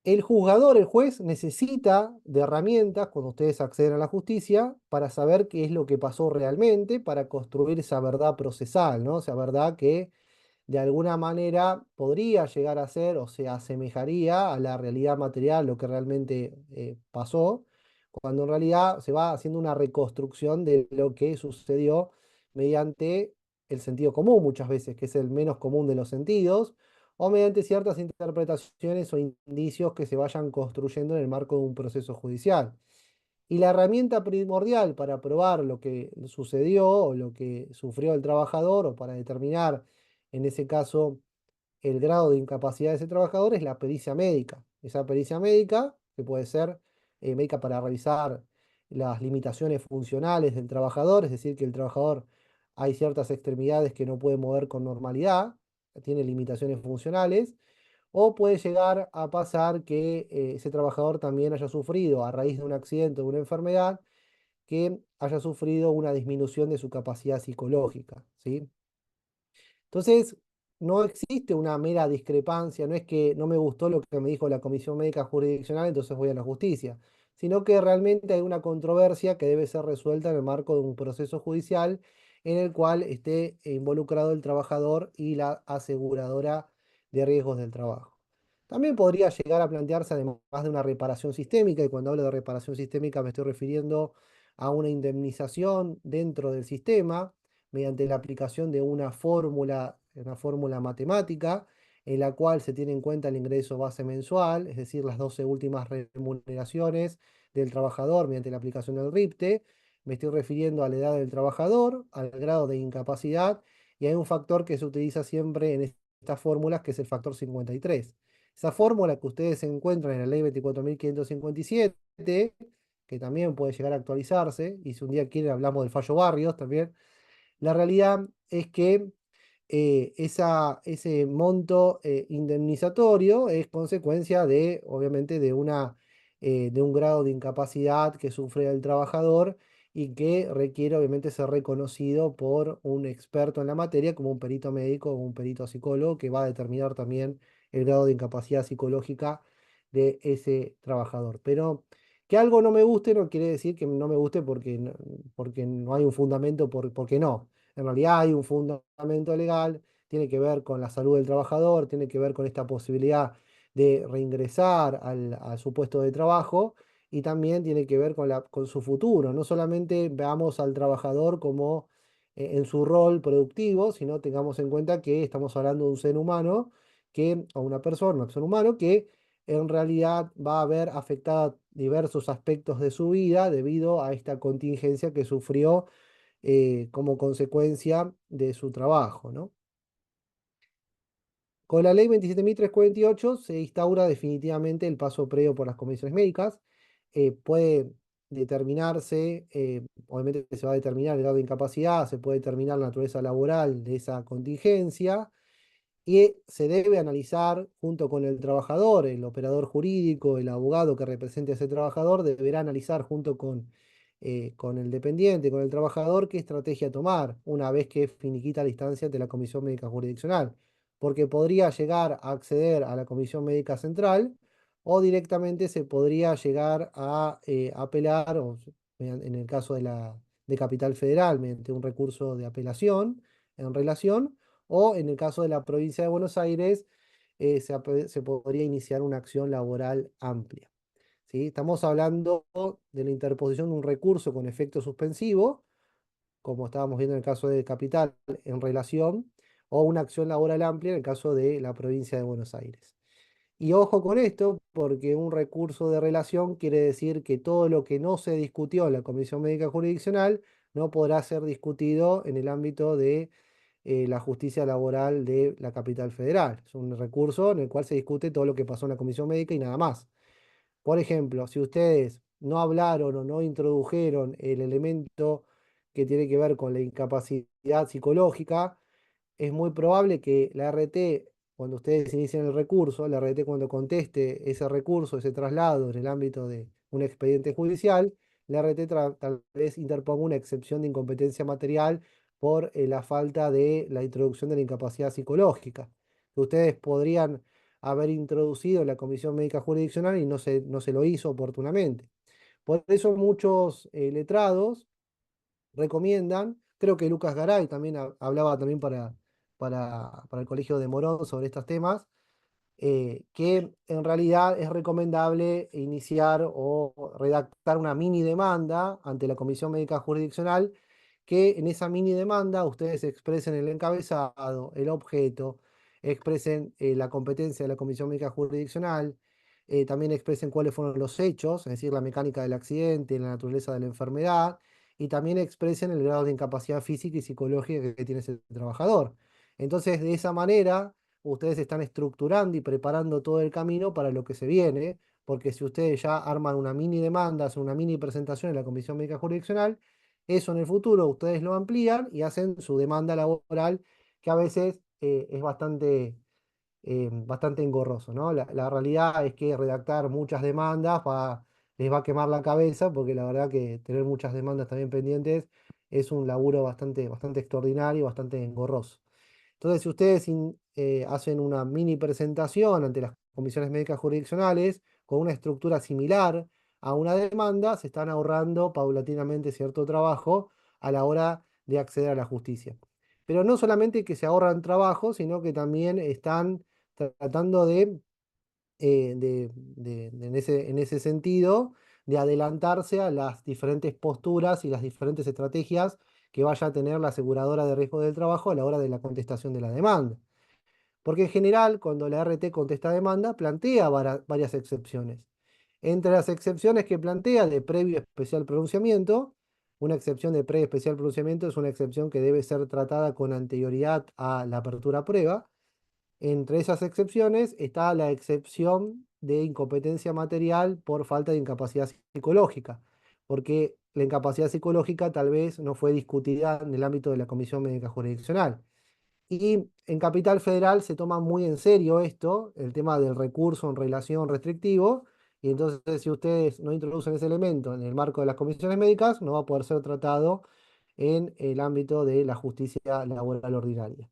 El juzgador, el juez, necesita de herramientas cuando ustedes acceden a la justicia para saber qué es lo que pasó realmente, para construir esa verdad procesal, ¿no? Esa verdad que de alguna manera podría llegar a ser o se asemejaría a la realidad material, lo que realmente pasó, cuando en realidad se va haciendo una reconstrucción de lo que sucedió mediante el sentido común muchas veces, que es el menos común de los sentidos, o mediante ciertas interpretaciones o indicios que se vayan construyendo en el marco de un proceso judicial. Y la herramienta primordial para probar lo que sucedió o lo que sufrió el trabajador o para determinar, en ese caso, el grado de incapacidad de ese trabajador es la pericia médica. Esa pericia médica, que puede ser médica para revisar las limitaciones funcionales del trabajador, es decir, que el trabajador hay ciertas extremidades que no puede mover con normalidad, tiene limitaciones funcionales, o puede llegar a pasar que ese trabajador también haya sufrido a raíz de un accidente o una enfermedad, que haya sufrido una disminución de su capacidad psicológica, ¿sí? Entonces, no existe una mera discrepancia, no es que no me gustó lo que me dijo la Comisión Médica Jurisdiccional, entonces voy a la justicia, sino que realmente hay una controversia que debe ser resuelta en el marco de un proceso judicial en el cual esté involucrado el trabajador y la aseguradora de riesgos del trabajo. También podría llegar a plantearse además de una reparación sistémica, y cuando hablo de reparación sistémica me estoy refiriendo a una indemnización dentro del sistema, mediante la aplicación de una fórmula matemática, en la cual se tiene en cuenta el ingreso base mensual, es decir, las 12 últimas remuneraciones del trabajador mediante la aplicación del RIPTE. Me estoy refiriendo a la edad del trabajador, al grado de incapacidad, y hay un factor que se utiliza siempre en estas fórmulas, que es el factor 53. Esa fórmula que ustedes encuentran en la ley 24.557, que también puede llegar a actualizarse, y si un día quieren hablamos del fallo Barrios también, la realidad es que ese monto indemnizatorio es consecuencia de, obviamente, de un grado de incapacidad que sufre el trabajador y que requiere, obviamente, ser reconocido por un experto en la materia, como un perito médico o un perito psicólogo, que va a determinar también el grado de incapacidad psicológica de ese trabajador. Pero que algo no me guste no quiere decir que no me guste porque no hay un fundamento, porque no. En realidad hay un fundamento legal, tiene que ver con la salud del trabajador, tiene que ver con esta posibilidad de reingresar a su puesto de trabajo y también tiene que ver con su futuro. No solamente veamos al trabajador como en su rol productivo, sino tengamos en cuenta que estamos hablando de un ser humano o una persona, un ser humano que en realidad va a ver afectada diversos aspectos de su vida debido a esta contingencia que sufrió como consecuencia de su trabajo, ¿no? Con la ley 27.348 se instaura definitivamente el paso previo por las comisiones médicas. Puede determinarse, obviamente se va a determinar el grado de incapacidad, se puede determinar la naturaleza laboral de esa contingencia y se debe analizar junto con el trabajador, el operador jurídico, el abogado que represente a ese trabajador, deberá analizar junto con el dependiente, con el trabajador, qué estrategia tomar una vez que finiquita la instancia de la Comisión Médica Jurisdiccional, porque podría llegar a acceder a la Comisión Médica Central o directamente se podría llegar a apelar, en el caso de Capital Federal, mediante un recurso de apelación en relación o en el caso de la provincia de Buenos Aires, se podría iniciar una acción laboral amplia. ¿Sí? Estamos hablando de la interposición de un recurso con efecto suspensivo, como estábamos viendo en el caso de Capital, en relación, o una acción laboral amplia en el caso de la provincia de Buenos Aires. Y ojo con esto, porque un recurso de relación quiere decir que todo lo que no se discutió en la Comisión Médica Jurisdiccional no podrá ser discutido en el ámbito de la justicia laboral de la capital federal. Es un recurso en el cual se discute todo lo que pasó en la comisión médica y nada más. Por ejemplo, si ustedes no hablaron o no introdujeron el elemento que tiene que ver con la incapacidad psicológica, es muy probable que la RT, cuando ustedes inicien el recurso, la RT cuando conteste ese recurso, ese traslado en el ámbito de un expediente judicial, la RT tal vez interponga una excepción de incompetencia material por la falta de la introducción de la incapacidad psicológica, que ustedes podrían haber introducido en la Comisión Médica Jurisdiccional y no se lo hizo oportunamente. Por eso muchos letrados recomiendan, creo que Lucas Garay también hablaba también para el Colegio de Morón sobre estos temas, que en realidad es recomendable iniciar o redactar una mini demanda ante la Comisión Médica Jurisdiccional, que en esa mini demanda ustedes expresen el encabezado, el objeto, expresen la competencia de la Comisión Médica Jurisdiccional, también expresen cuáles fueron los hechos, es decir, la mecánica del accidente, la naturaleza de la enfermedad, y también expresen el grado de incapacidad física y psicológica que tiene ese trabajador. Entonces, de esa manera, ustedes están estructurando y preparando todo el camino para lo que se viene, porque si ustedes ya arman una mini demanda, hacen una mini presentación en la Comisión Médica Jurisdiccional, eso en el futuro ustedes lo amplían y hacen su demanda laboral, que a veces es bastante engorroso, ¿no? La realidad es que redactar muchas demandas les va a quemar la cabeza, porque la verdad que tener muchas demandas también pendientes es un laburo bastante extraordinario, bastante engorroso. Entonces, si ustedes hacen una mini presentación ante las comisiones médicas jurisdiccionales con una estructura similar a una demanda, se están ahorrando paulatinamente cierto trabajo a la hora de acceder a la justicia. Pero no solamente que se ahorran trabajo, sino que también están tratando en ese sentido, de adelantarse a las diferentes posturas y las diferentes estrategias que vaya a tener la aseguradora de riesgo del trabajo a la hora de la contestación de la demanda. Porque en general, cuando la RT contesta demanda, plantea varias excepciones. Entre las excepciones que plantea de previo especial pronunciamiento, una excepción de previo especial pronunciamiento es una excepción que debe ser tratada con anterioridad a la apertura a prueba. Entre esas excepciones está la excepción de incompetencia material por falta de incapacidad psicológica, porque la incapacidad psicológica tal vez no fue discutida en el ámbito de la Comisión Médica Jurisdiccional. Y en Capital Federal se toma muy en serio esto, el tema del recurso en relación restrictivo, y entonces si ustedes no introducen ese elemento en el marco de las comisiones médicas, no va a poder ser tratado en el ámbito de la justicia laboral ordinaria.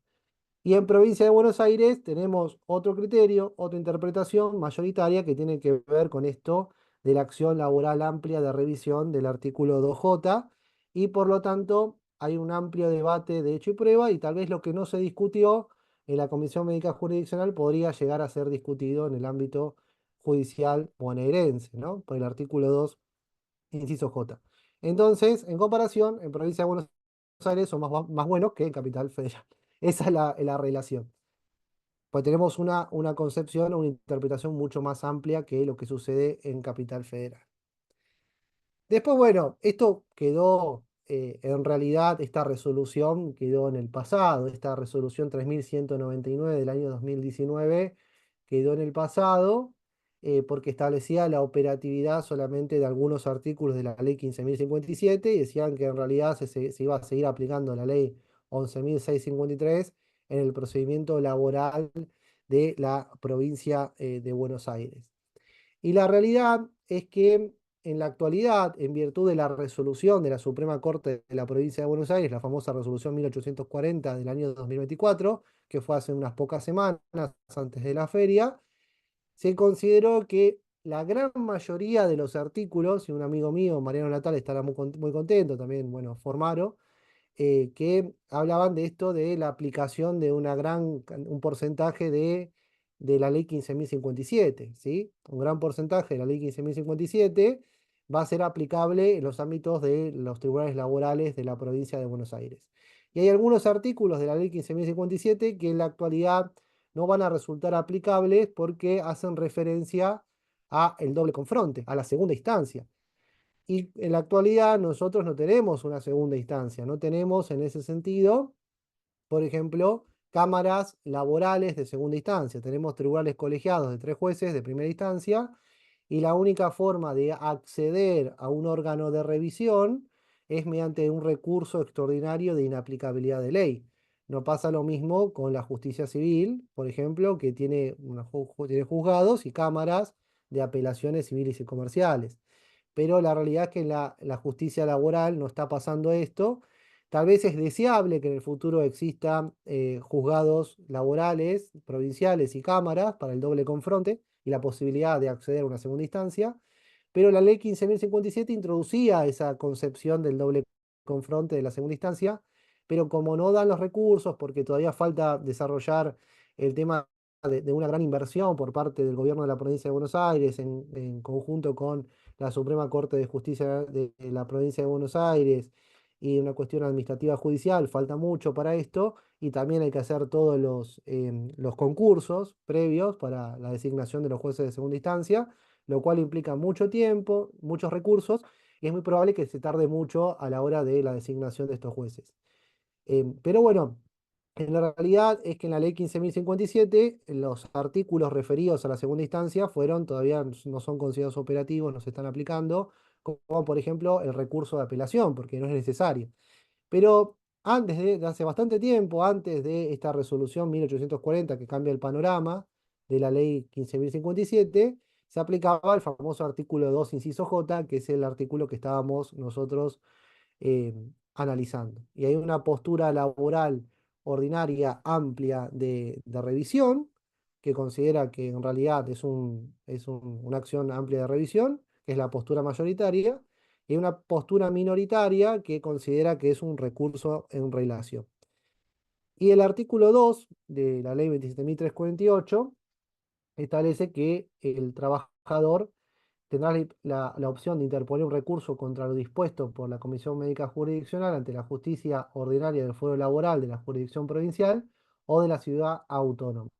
Y en provincia de Buenos Aires tenemos otro criterio, otra interpretación mayoritaria que tiene que ver con esto de la acción laboral amplia de revisión del artículo 2J, y por lo tanto hay un amplio debate de hecho y prueba, y tal vez lo que no se discutió en la Comisión Médica Jurisdiccional podría llegar a ser discutido en el ámbito judicial bonaerense, ¿no? Por el artículo 2, inciso J. Entonces, en comparación, en provincia de Buenos Aires son más buenos que en Capital Federal. Esa es la relación. Pues tenemos una concepción, una interpretación mucho más amplia que lo que sucede en Capital Federal. Después, bueno, esto quedó, en realidad, esta resolución quedó en el pasado. Esta resolución 3199 del año 2019 quedó en el pasado, porque establecía la operatividad solamente de algunos artículos de la ley 15.057 y decían que en realidad se iba a seguir aplicando la ley 11.653 en el procedimiento laboral de la provincia, de Buenos Aires. Y la realidad es que en la actualidad, en virtud de la resolución de la Suprema Corte de la Provincia de Buenos Aires, la famosa resolución 1840 del año 2024, que fue hace unas pocas semanas antes de la feria, se consideró que la gran mayoría de los artículos, y un amigo mío, Mariano Natal, estará muy contento, también, bueno, Formaro, que hablaban de esto de la aplicación de un porcentaje de la ley 15.057, ¿sí? Un gran porcentaje de la ley 15.057 va a ser aplicable en los ámbitos de los tribunales laborales de la provincia de Buenos Aires. Y hay algunos artículos de la ley 15.057 que en la actualidad no van a resultar aplicables porque hacen referencia a el doble confronte, a la segunda instancia. Y en la actualidad nosotros no tenemos una segunda instancia, no tenemos en ese sentido, por ejemplo, cámaras laborales de segunda instancia. Tenemos tribunales colegiados de 3 jueces de primera instancia, y la única forma de acceder a un órgano de revisión es mediante un recurso extraordinario de inaplicabilidad de ley. No pasa lo mismo con la justicia civil, por ejemplo, que tiene juzgados y cámaras de apelaciones civiles y comerciales. Pero la realidad es que en la justicia laboral no está pasando esto. Tal vez es deseable que en el futuro existan, juzgados laborales, provinciales y cámaras para el doble confronte y la posibilidad de acceder a una segunda instancia, pero la ley 15.057 introducía esa concepción del doble confronte de la segunda instancia, pero como no dan los recursos, porque todavía falta desarrollar el tema de una gran inversión por parte del gobierno de la provincia de Buenos Aires en conjunto con la Suprema Corte de Justicia de la provincia de Buenos Aires, y una cuestión administrativa judicial, falta mucho para esto, y también hay que hacer todos los concursos previos para la designación de los jueces de segunda instancia, lo cual implica mucho tiempo, muchos recursos, y es muy probable que se tarde mucho a la hora de la designación de estos jueces. Pero bueno, en la realidad es que en la ley 15.057 los artículos referidos a la segunda instancia todavía no son considerados operativos, no se están aplicando, como por ejemplo el recurso de apelación, porque no es necesario. Pero de hace bastante tiempo, antes de esta resolución 1840 que cambia el panorama de la ley 15.057, se aplicaba el famoso artículo 2, inciso J, que es el artículo que estábamos nosotros, eh, analizando. Y hay una postura laboral ordinaria amplia de revisión, que considera que en realidad una acción amplia de revisión, que es la postura mayoritaria, y una postura minoritaria que considera que es un recurso en relación. Y el artículo 2 de la ley 27.348 establece que el trabajador tendrá la opción de interponer un recurso contra lo dispuesto por la Comisión Médica Jurisdiccional ante la justicia ordinaria del fuero laboral de la jurisdicción provincial o de la ciudad autónoma.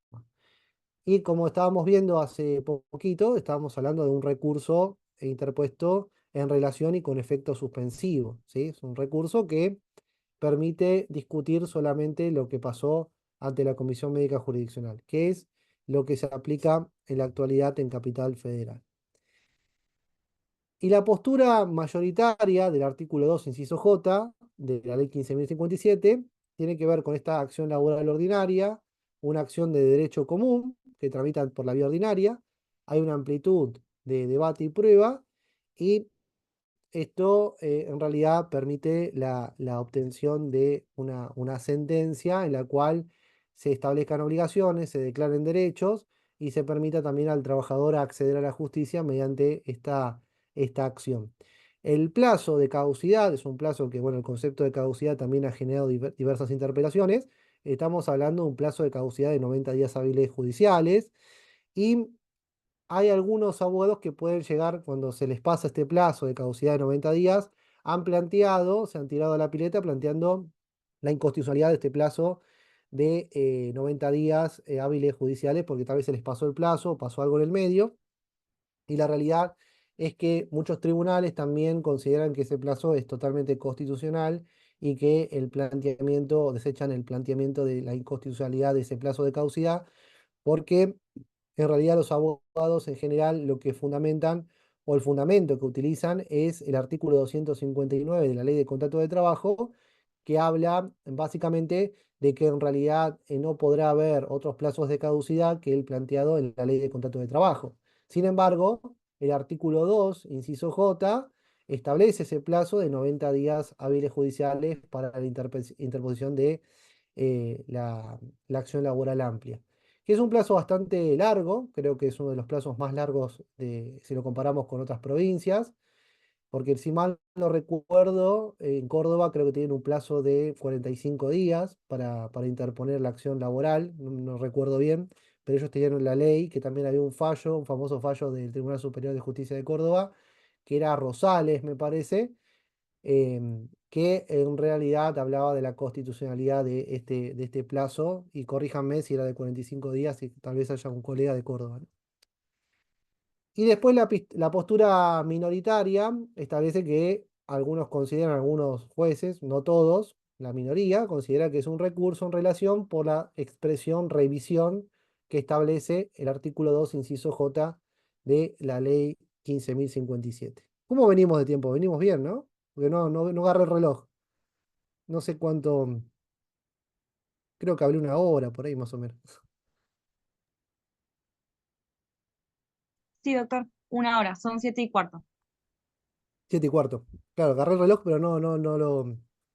Y como estábamos viendo hace poquito, estábamos hablando de un recurso interpuesto en relación y con efecto suspensivo, ¿sí? Es un recurso que permite discutir solamente lo que pasó ante la Comisión Médica Jurisdiccional, que es lo que se aplica en la actualidad en Capital Federal. Y la postura mayoritaria del artículo 2, inciso J, de la ley 15.057, tiene que ver con esta acción laboral ordinaria, una acción de derecho común que tramita por la vía ordinaria. Hay una amplitud de debate y prueba, y esto, en realidad permite la obtención de una sentencia en la cual se establezcan obligaciones, se declaren derechos y se permita también al trabajador acceder a la justicia mediante esta acción. El plazo de caducidad es un plazo que, bueno, el concepto de caducidad también ha generado diversas interpretaciones. Estamos hablando de un plazo de caducidad de 90 días hábiles judiciales y hay algunos abogados que pueden llegar, cuando se les pasa este plazo de caducidad de 90 días, han planteado, se han tirado a la pileta planteando la inconstitucionalidad de este plazo de 90 días hábiles judiciales, porque tal vez se les pasó el plazo, pasó algo en el medio, y la realidad es que muchos tribunales también consideran que ese plazo es totalmente constitucional y que el planteamiento, desechan el planteamiento de la inconstitucionalidad de ese plazo de caducidad, porque en realidad los abogados en general lo que fundamentan o el fundamento que utilizan es el artículo 259 de la Ley de Contrato de Trabajo, que habla básicamente de que en realidad no podrá haber otros plazos de caducidad que el planteado en la Ley de Contrato de Trabajo. Sin embargo, el artículo 2, inciso J, establece ese plazo de 90 días hábiles judiciales para la interposición de la acción laboral amplia, que es un plazo bastante largo. Creo que es uno de los plazos más largos si lo comparamos con otras provincias, porque si mal no recuerdo, en Córdoba creo que tienen un plazo de 45 días para interponer la acción laboral, no recuerdo bien, pero ellos tenían la ley, que también había un fallo, un famoso fallo del Tribunal Superior de Justicia de Córdoba, que era Rosales, me parece, que en realidad hablaba de la constitucionalidad de este plazo, y corríjanme si era de 45 días, y tal vez haya un colega de Córdoba, ¿no? Y después la postura minoritaria establece que algunos consideran, algunos jueces, no todos, la minoría, considera que es un recurso en relación por la expresión revisión que establece el artículo 2, inciso J de la ley 15.057. ¿Cómo venimos de tiempo? Venimos bien, ¿no? Porque no agarré el reloj. No sé cuánto, creo que hablé una hora por ahí más o menos. Sí, doctor, una hora, son 7:15. 7:15. Claro, agarré el reloj, pero no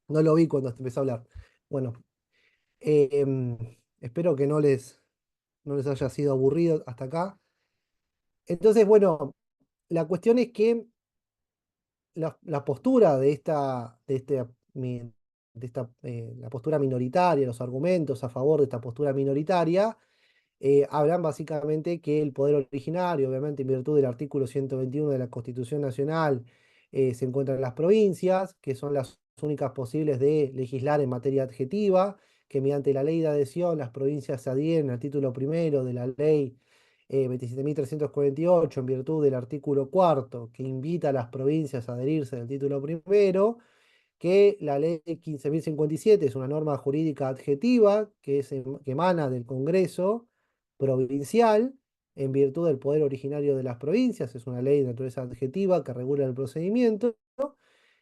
lo vi cuando empecé a hablar. Bueno, espero que no les haya sido aburrido hasta acá. Entonces, bueno, la cuestión es que la postura la postura minoritaria, los argumentos a favor de esta postura minoritaria, hablan básicamente que el poder originario, obviamente en virtud del artículo 121 de la Constitución Nacional, se encuentra en las provincias, que son las únicas posibles de legislar en materia adjetiva, que mediante la ley de adhesión las provincias se adhieren al título primero de la ley 27.348, en virtud del artículo cuarto, que invita a las provincias a adherirse al título primero, que la ley 15.057 es una norma jurídica adjetiva que emana del Congreso provincial en virtud del poder originario de las provincias, es una ley de naturaleza adjetiva que regula el procedimiento,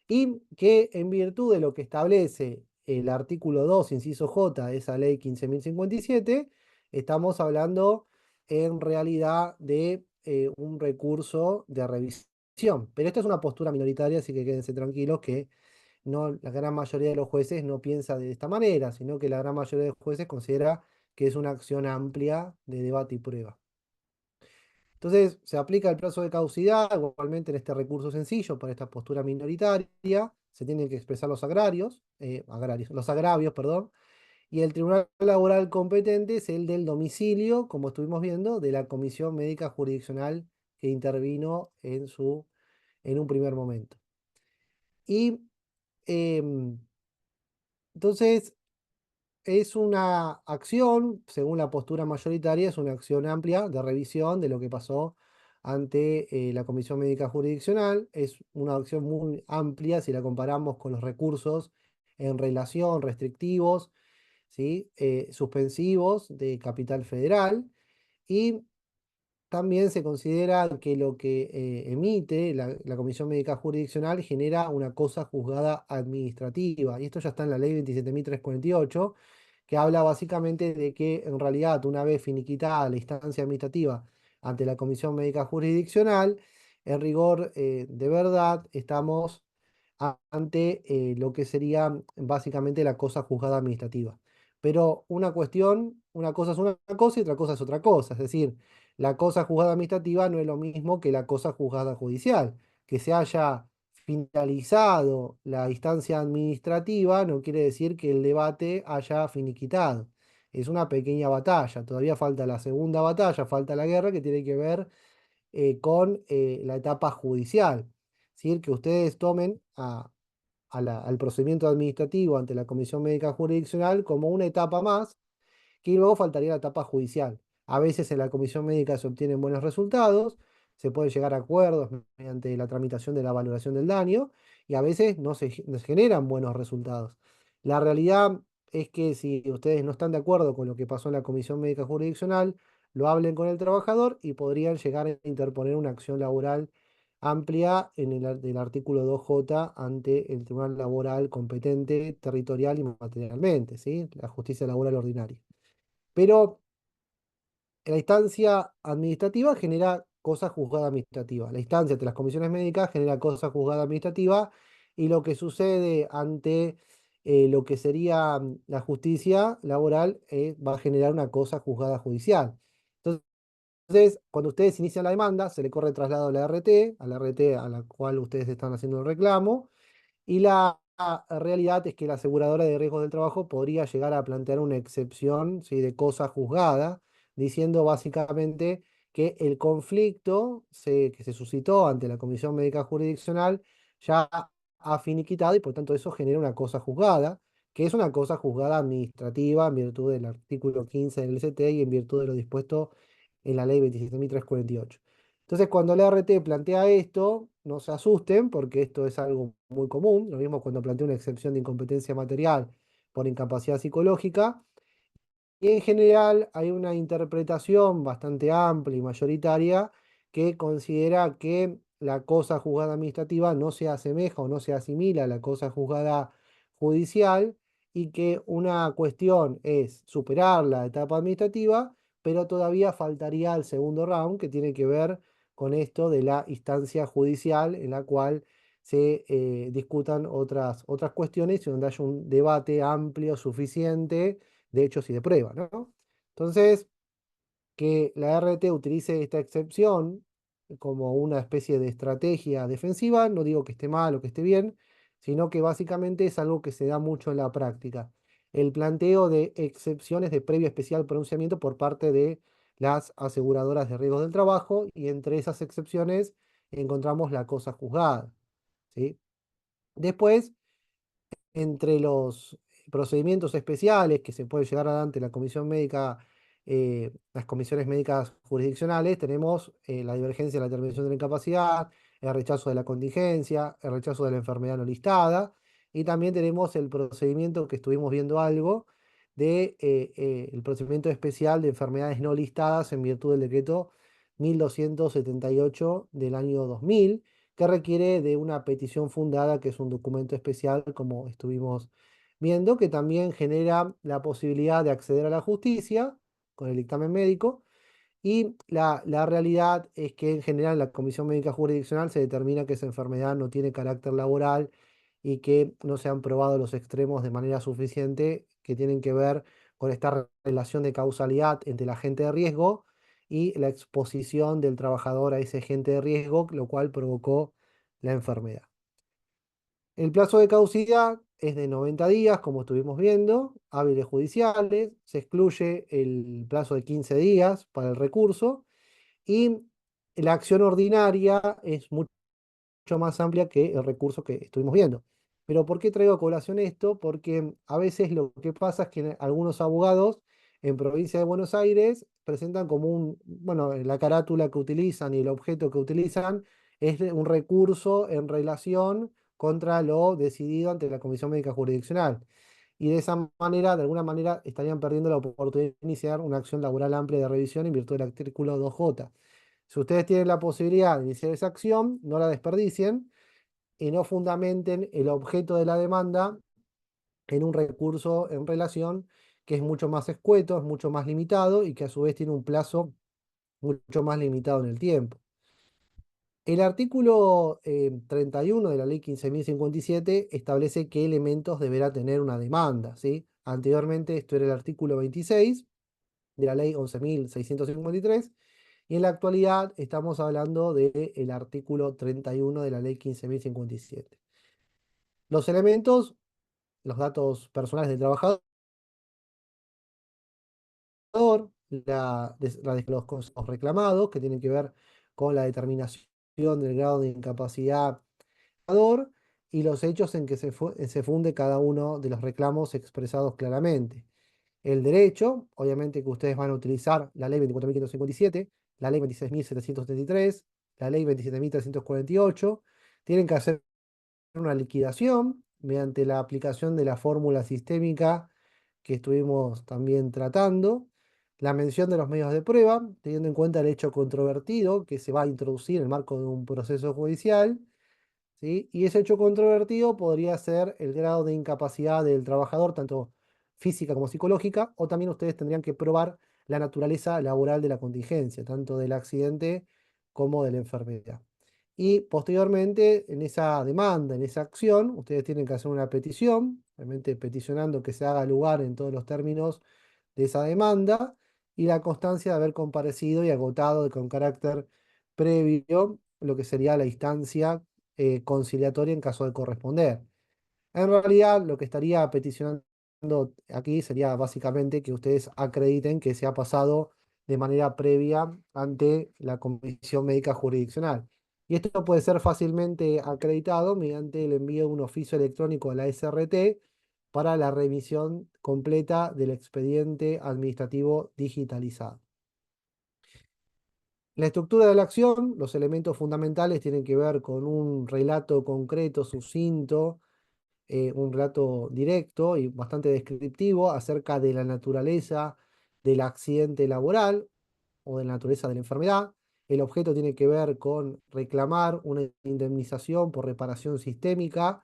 y que en virtud de lo que establece el artículo 2, inciso J, de esa ley 15.057, estamos hablando en realidad de un recurso de revisión. Pero esta es una postura minoritaria, así que quédense tranquilos que no, la gran mayoría de los jueces no piensa de esta manera, sino que la gran mayoría de los jueces considera que es una acción amplia de debate y prueba. Entonces, se aplica el plazo de caducidad, igualmente en este recurso sencillo, para esta postura minoritaria, se tienen que expresar los agravios, perdón, y el tribunal laboral competente es el del domicilio, como estuvimos viendo, de la comisión médica jurisdiccional que intervino en un primer momento. Y em, entonces, es una acción, según la postura mayoritaria, es una acción amplia de revisión de lo que pasó ante la Comisión Médica Jurisdiccional. Es una acción muy amplia si la comparamos con los recursos en relación restrictivos, ¿sí? Suspensivos de Capital Federal. Y también se considera que lo que emite la Comisión Médica Jurisdiccional genera una cosa juzgada administrativa. Y esto ya está en la ley 27.348, que habla básicamente de que en realidad, una vez finiquitada la instancia administrativa ante la Comisión Médica Jurisdiccional, en rigor de verdad estamos ante lo que sería básicamente la cosa juzgada administrativa. pero una cosa es una cosa y otra cosa es otra cosa. Es decir, la cosa juzgada administrativa no es lo mismo que la cosa juzgada judicial. Que se haya finalizado la instancia administrativa no quiere decir que el debate haya finiquitado. Es una pequeña batalla. Todavía falta la segunda batalla, falta la guerra que tiene que ver con la etapa judicial. Es decir, que ustedes tomen al procedimiento administrativo ante la Comisión Médica Jurisdiccional como una etapa más, que luego faltaría la etapa judicial. A veces en la comisión médica se obtienen buenos resultados, se pueden llegar a acuerdos mediante la tramitación de la valoración del daño y a veces no se generan buenos resultados. La realidad es que si ustedes no están de acuerdo con lo que pasó en la comisión médica jurisdiccional, lo hablen con el trabajador y podrían llegar a interponer una acción laboral amplia en del artículo 2J ante el Tribunal Laboral competente territorial y materialmente, ¿sí? La justicia laboral ordinaria. Pero la instancia administrativa genera cosa juzgada administrativa. La instancia ante las comisiones médicas genera cosa juzgada administrativa y lo que sucede ante lo que sería la justicia laboral va a generar una cosa juzgada judicial. Entonces, cuando ustedes inician la demanda, se le corre traslado a la RT a la cual ustedes están haciendo el reclamo, y la realidad es que la aseguradora de riesgos del trabajo podría llegar a plantear una excepción, ¿sí?, de cosa juzgada, diciendo básicamente que el conflicto que se suscitó ante la Comisión Médica Jurisdiccional ya ha finiquitado y por tanto eso genera una cosa juzgada, que es una cosa juzgada administrativa en virtud del artículo 15 del LCT y en virtud de lo dispuesto en la ley 27.348. Entonces, cuando la RT plantea esto, no se asusten porque esto es algo muy común. Lo mismo cuando plantea una excepción de incompetencia material por incapacidad psicológica. Y en general hay una interpretación bastante amplia y mayoritaria que considera que la cosa juzgada administrativa no se asemeja o no se asimila a la cosa juzgada judicial y que una cuestión es superar la etapa administrativa, pero todavía faltaría el segundo round que tiene que ver con esto de la instancia judicial en la cual se discutan otras cuestiones y donde haya un debate amplio, suficiente de hechos y de pruebas, ¿no? Entonces, que la RT utilice esta excepción como una especie de estrategia defensiva, no digo que esté mal o que esté bien, sino que básicamente es algo que se da mucho en la práctica. El planteo de excepciones de previo especial pronunciamiento por parte de las aseguradoras de riesgos del trabajo y entre esas excepciones encontramos la cosa juzgada, ¿sí? Después, entre los procedimientos especiales que se puede llegar a dar ante la comisión médica, las comisiones médicas jurisdiccionales, tenemos la divergencia de la terminación de la incapacidad, el rechazo de la contingencia, el rechazo de la enfermedad no listada, y también tenemos el procedimiento que estuvimos viendo algo de el procedimiento especial de enfermedades no listadas en virtud del decreto 1278 del año 2000 que requiere de una petición fundada, que es un documento especial, como estuvimos viendo, que también genera la posibilidad de acceder a la justicia con el dictamen médico. Y la realidad es que en general en la Comisión Médica Jurisdiccional se determina que esa enfermedad no tiene carácter laboral y que no se han probado los extremos de manera suficiente que tienen que ver con esta relación de causalidad entre el agente de riesgo y la exposición del trabajador a ese agente de riesgo, lo cual provocó la enfermedad. El plazo de caducidad es de 90 días, como estuvimos viendo, hábiles judiciales, se excluye el plazo de 15 días para el recurso y la acción ordinaria es mucho más amplia que el recurso que estuvimos viendo. Pero ¿por qué traigo a colación esto? Porque a veces lo que pasa es que algunos abogados en provincia de Buenos Aires presentan como bueno, la carátula que utilizan y el objeto que utilizan es un recurso en relación contra lo decidido ante la Comisión Médica Jurisdiccional. Y de esa manera, de alguna manera, estarían perdiendo la oportunidad de iniciar una acción laboral amplia de revisión en virtud del artículo 2J. Si ustedes tienen la posibilidad de iniciar esa acción, no la desperdicien y no fundamenten el objeto de la demanda en un recurso en relación que es mucho más escueto, es mucho más limitado y que a su vez tiene un plazo mucho más limitado en el tiempo. El artículo 31 de la ley 15.057 establece qué elementos deberá tener una demanda, ¿sí? Anteriormente esto era el artículo 26 de la ley 11.653 y en la actualidad estamos hablando del artículo 31 de la ley 15.057. Los elementos, los datos personales del trabajador, los consejos reclamados que tienen que ver con la determinación del grado de incapacidad y los hechos en que se funde cada uno de los reclamos expresados claramente. El derecho, obviamente que ustedes van a utilizar la ley 24.557, la ley 26.773, la ley 27.348, tienen que hacer una liquidación mediante la aplicación de la fórmula sistémica que estuvimos también tratando, la mención de los medios de prueba, teniendo en cuenta el hecho controvertido que se va a introducir en el marco de un proceso judicial, ¿sí? Y ese hecho controvertido podría ser el grado de incapacidad del trabajador, tanto física como psicológica, o también ustedes tendrían que probar la naturaleza laboral de la contingencia, tanto del accidente como de la enfermedad. Y posteriormente, en esa demanda, en esa acción, ustedes tienen que hacer una petición, realmente peticionando que se haga lugar en todos los términos de esa demanda, y la constancia de haber comparecido y agotado con carácter previo lo que sería la instancia conciliatoria en caso de corresponder. En realidad, lo que estaría peticionando aquí sería básicamente que ustedes acrediten que se ha pasado de manera previa ante la Comisión Médica Jurisdiccional. Y esto puede ser fácilmente acreditado mediante el envío de un oficio electrónico a la SRT para la remisión completa del expediente administrativo digitalizado. La estructura de la acción, los elementos fundamentales tienen que ver con un relato concreto, sucinto, un relato directo y bastante descriptivo acerca de la naturaleza del accidente laboral o de la naturaleza de la enfermedad. El objeto tiene que ver con reclamar una indemnización por reparación sistémica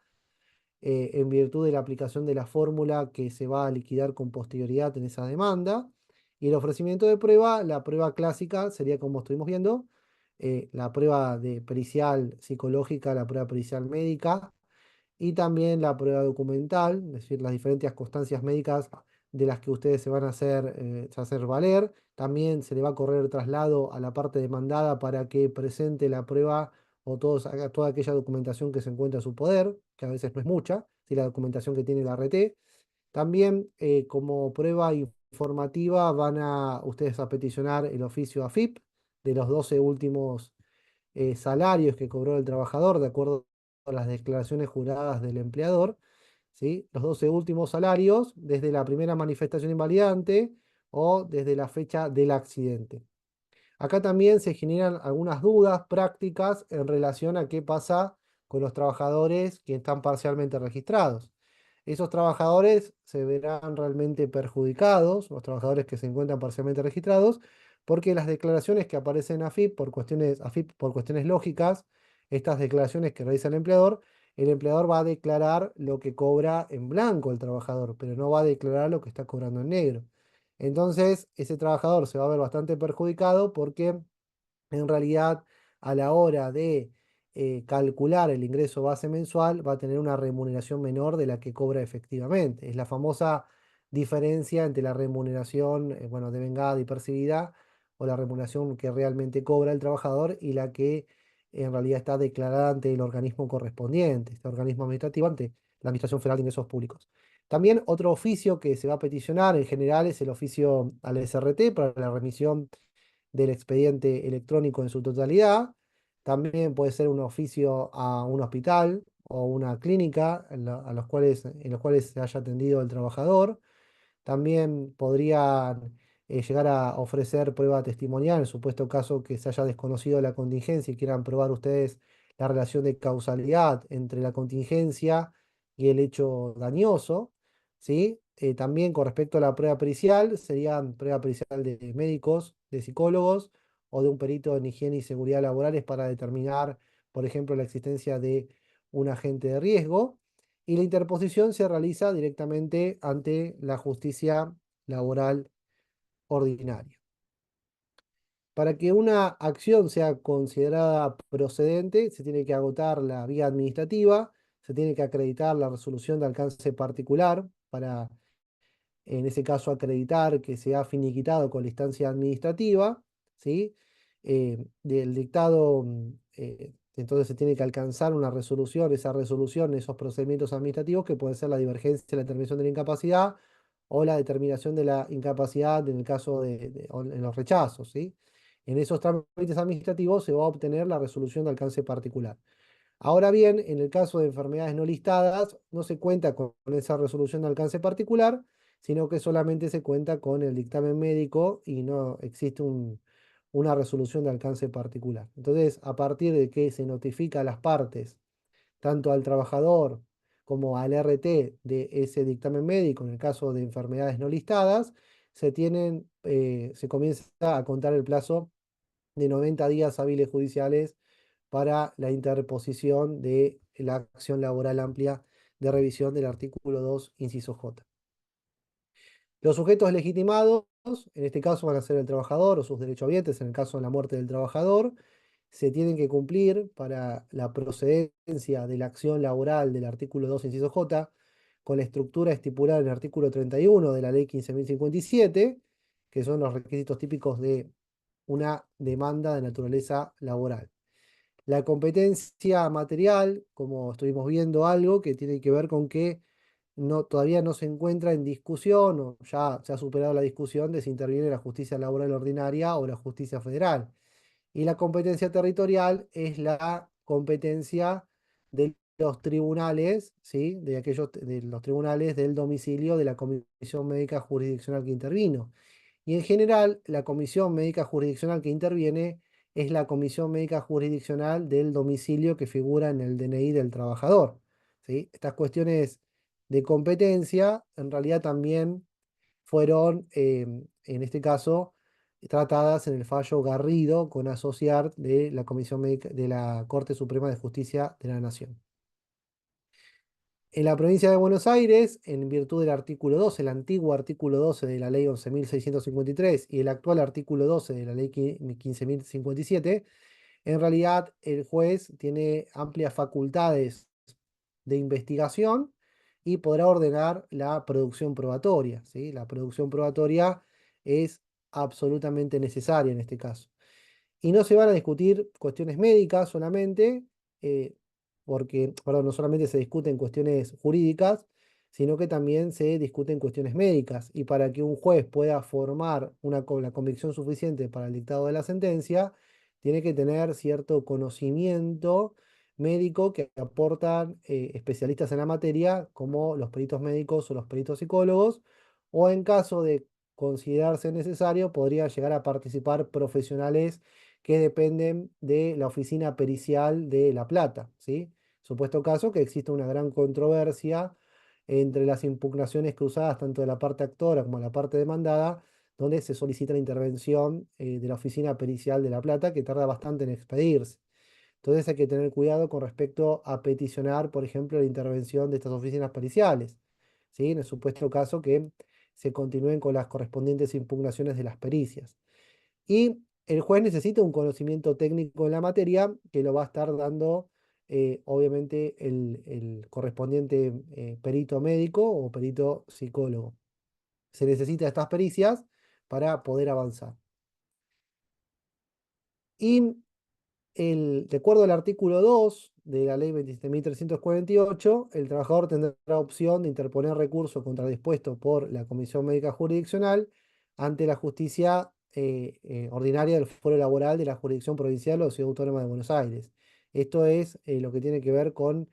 en virtud de la aplicación de la fórmula que se va a liquidar con posterioridad en esa demanda. Y el ofrecimiento de prueba, la prueba clásica sería como estuvimos viendo, la prueba de pericial psicológica, la prueba pericial médica, y también la prueba documental, es decir, las diferentes constancias médicas de las que ustedes se hacer valer. También se le va a correr traslado a la parte demandada para que presente la prueba o toda aquella documentación que se encuentra a su poder, que a veces no es mucha, si la documentación que tiene la RT. También como prueba informativa van a ustedes a peticionar el oficio AFIP de los 12 últimos salarios que cobró el trabajador de acuerdo a las declaraciones juradas del empleador, ¿sí? Los 12 últimos salarios desde la primera manifestación invalidante o desde la fecha del accidente. Acá también se generan algunas dudas prácticas en relación a qué pasa con los trabajadores que están parcialmente registrados. Esos trabajadores se verán realmente perjudicados, los trabajadores que se encuentran parcialmente registrados, porque las declaraciones que aparecen en AFIP por cuestiones lógicas, estas declaraciones que realiza el empleador va a declarar lo que cobra en blanco el trabajador, pero no va a declarar lo que está cobrando en negro. Entonces, ese trabajador se va a ver bastante perjudicado porque en realidad a la hora de calcular el ingreso base mensual va a tener una remuneración menor de la que cobra efectivamente. Es la famosa diferencia entre la remuneración, bueno, devengada y percibida, o la remuneración que realmente cobra el trabajador y la que en realidad está declarada ante el organismo correspondiente, este organismo administrativo ante la Administración Federal de Ingresos Públicos. También otro oficio que se va a peticionar en general es el oficio al SRT para la remisión del expediente electrónico en su totalidad. También puede ser un oficio a un hospital o una clínica en los cuales se haya atendido el trabajador. También podrían llegar a ofrecer prueba testimonial en supuesto caso que se haya desconocido la contingencia y quieran probar ustedes la relación de causalidad entre la contingencia y el hecho dañoso, ¿sí? También con respecto a la prueba pericial, serían prueba pericial de médicos, de psicólogos o de un perito en higiene y seguridad laborales para determinar, por ejemplo, la existencia de un agente de riesgo y la interposición se realiza directamente ante la justicia laboral ordinaria. Para que una acción sea considerada procedente, se tiene que agotar la vía administrativa, se tiene que acreditar la resolución de alcance particular para en ese caso acreditar que se ha finiquitado con la instancia administrativa, ¿sí? Del dictado, entonces se tiene que alcanzar una resolución, esa resolución, esos procedimientos administrativos que pueden ser la divergencia, la determinación de la incapacidad o la determinación de la incapacidad en el caso o en los rechazos, ¿sí? En esos trámites administrativos se va a obtener la resolución de alcance particular. Ahora bien, en el caso de enfermedades no listadas, no se cuenta con esa resolución de alcance particular, sino que solamente se cuenta con el dictamen médico y no existe una resolución de alcance particular. Entonces, a partir de que se notifica a las partes, tanto al trabajador como al RT de ese dictamen médico, en el caso de enfermedades no listadas, se comienza a contar el plazo de 90 días hábiles judiciales para la interposición de la acción laboral amplia de revisión del artículo 2, inciso J. Los sujetos legitimados, en este caso van a ser el trabajador o sus derechohabientes, en el caso de la muerte del trabajador, se tienen que cumplir para la procedencia de la acción laboral del artículo 2, inciso J, con la estructura estipulada en el artículo 31 de la ley 15.057, que son los requisitos típicos de una demanda de naturaleza laboral. La competencia material, como estuvimos viendo, algo que tiene que ver con que todavía no se encuentra en discusión o ya se ha superado la discusión de si interviene la justicia laboral ordinaria o la justicia federal. Y la competencia territorial es la competencia de los tribunales, ¿sí? De los tribunales del domicilio de la comisión médica jurisdiccional que intervino. Y en general, la comisión médica jurisdiccional que interviene es la comisión médica jurisdiccional del domicilio que figura en el DNI del trabajador, ¿sí? Estas cuestiones de competencia en realidad también fueron, en este caso, tratadas en el fallo Garrido con asociar de la Comisión Médica de la Corte Suprema de Justicia de la Nación. En la provincia de Buenos Aires, en virtud del artículo 12, el antiguo artículo 12 de la ley 11.653 y el actual artículo 12 de la ley 15.057, en realidad el juez tiene amplias facultades de investigación y podrá ordenar la producción probatoria, ¿sí? La producción probatoria es absolutamente necesaria en este caso. Y no se van a discutir cuestiones médicas solamente, eh, porque, perdón, no solamente se discuten cuestiones jurídicas, sino que también se discuten cuestiones médicas. Y para que un juez pueda formar la convicción suficiente para el dictado de la sentencia, tiene que tener cierto conocimiento médico que aportan especialistas en la materia, como los peritos médicos o los peritos psicólogos, o en caso de considerarse necesario, podrían llegar a participar profesionales que dependen de la oficina pericial de La Plata, ¿sí? Supuesto caso que existe una gran controversia entre las impugnaciones cruzadas tanto de la parte actora como de la parte demandada, donde se solicita la intervención de la oficina pericial de La Plata, que tarda bastante en expedirse. Entonces hay que tener cuidado con respecto a peticionar, por ejemplo, la intervención de estas oficinas periciales, ¿sí? En el supuesto caso que se continúen con las correspondientes impugnaciones de las pericias. Y el juez necesita un conocimiento técnico en la materia que lo va a estar dando, obviamente, el correspondiente perito médico o perito psicólogo. Se necesita estas pericias para poder avanzar. Y de acuerdo al artículo 2 de la ley 27.348, el trabajador tendrá opción de interponer recurso contradispuesto por la Comisión Médica Jurisdiccional ante la justicia ordinaria del Fuero Laboral de la Jurisdicción Provincial o Ciudad Autónoma de Buenos Aires. Esto es lo que tiene que ver con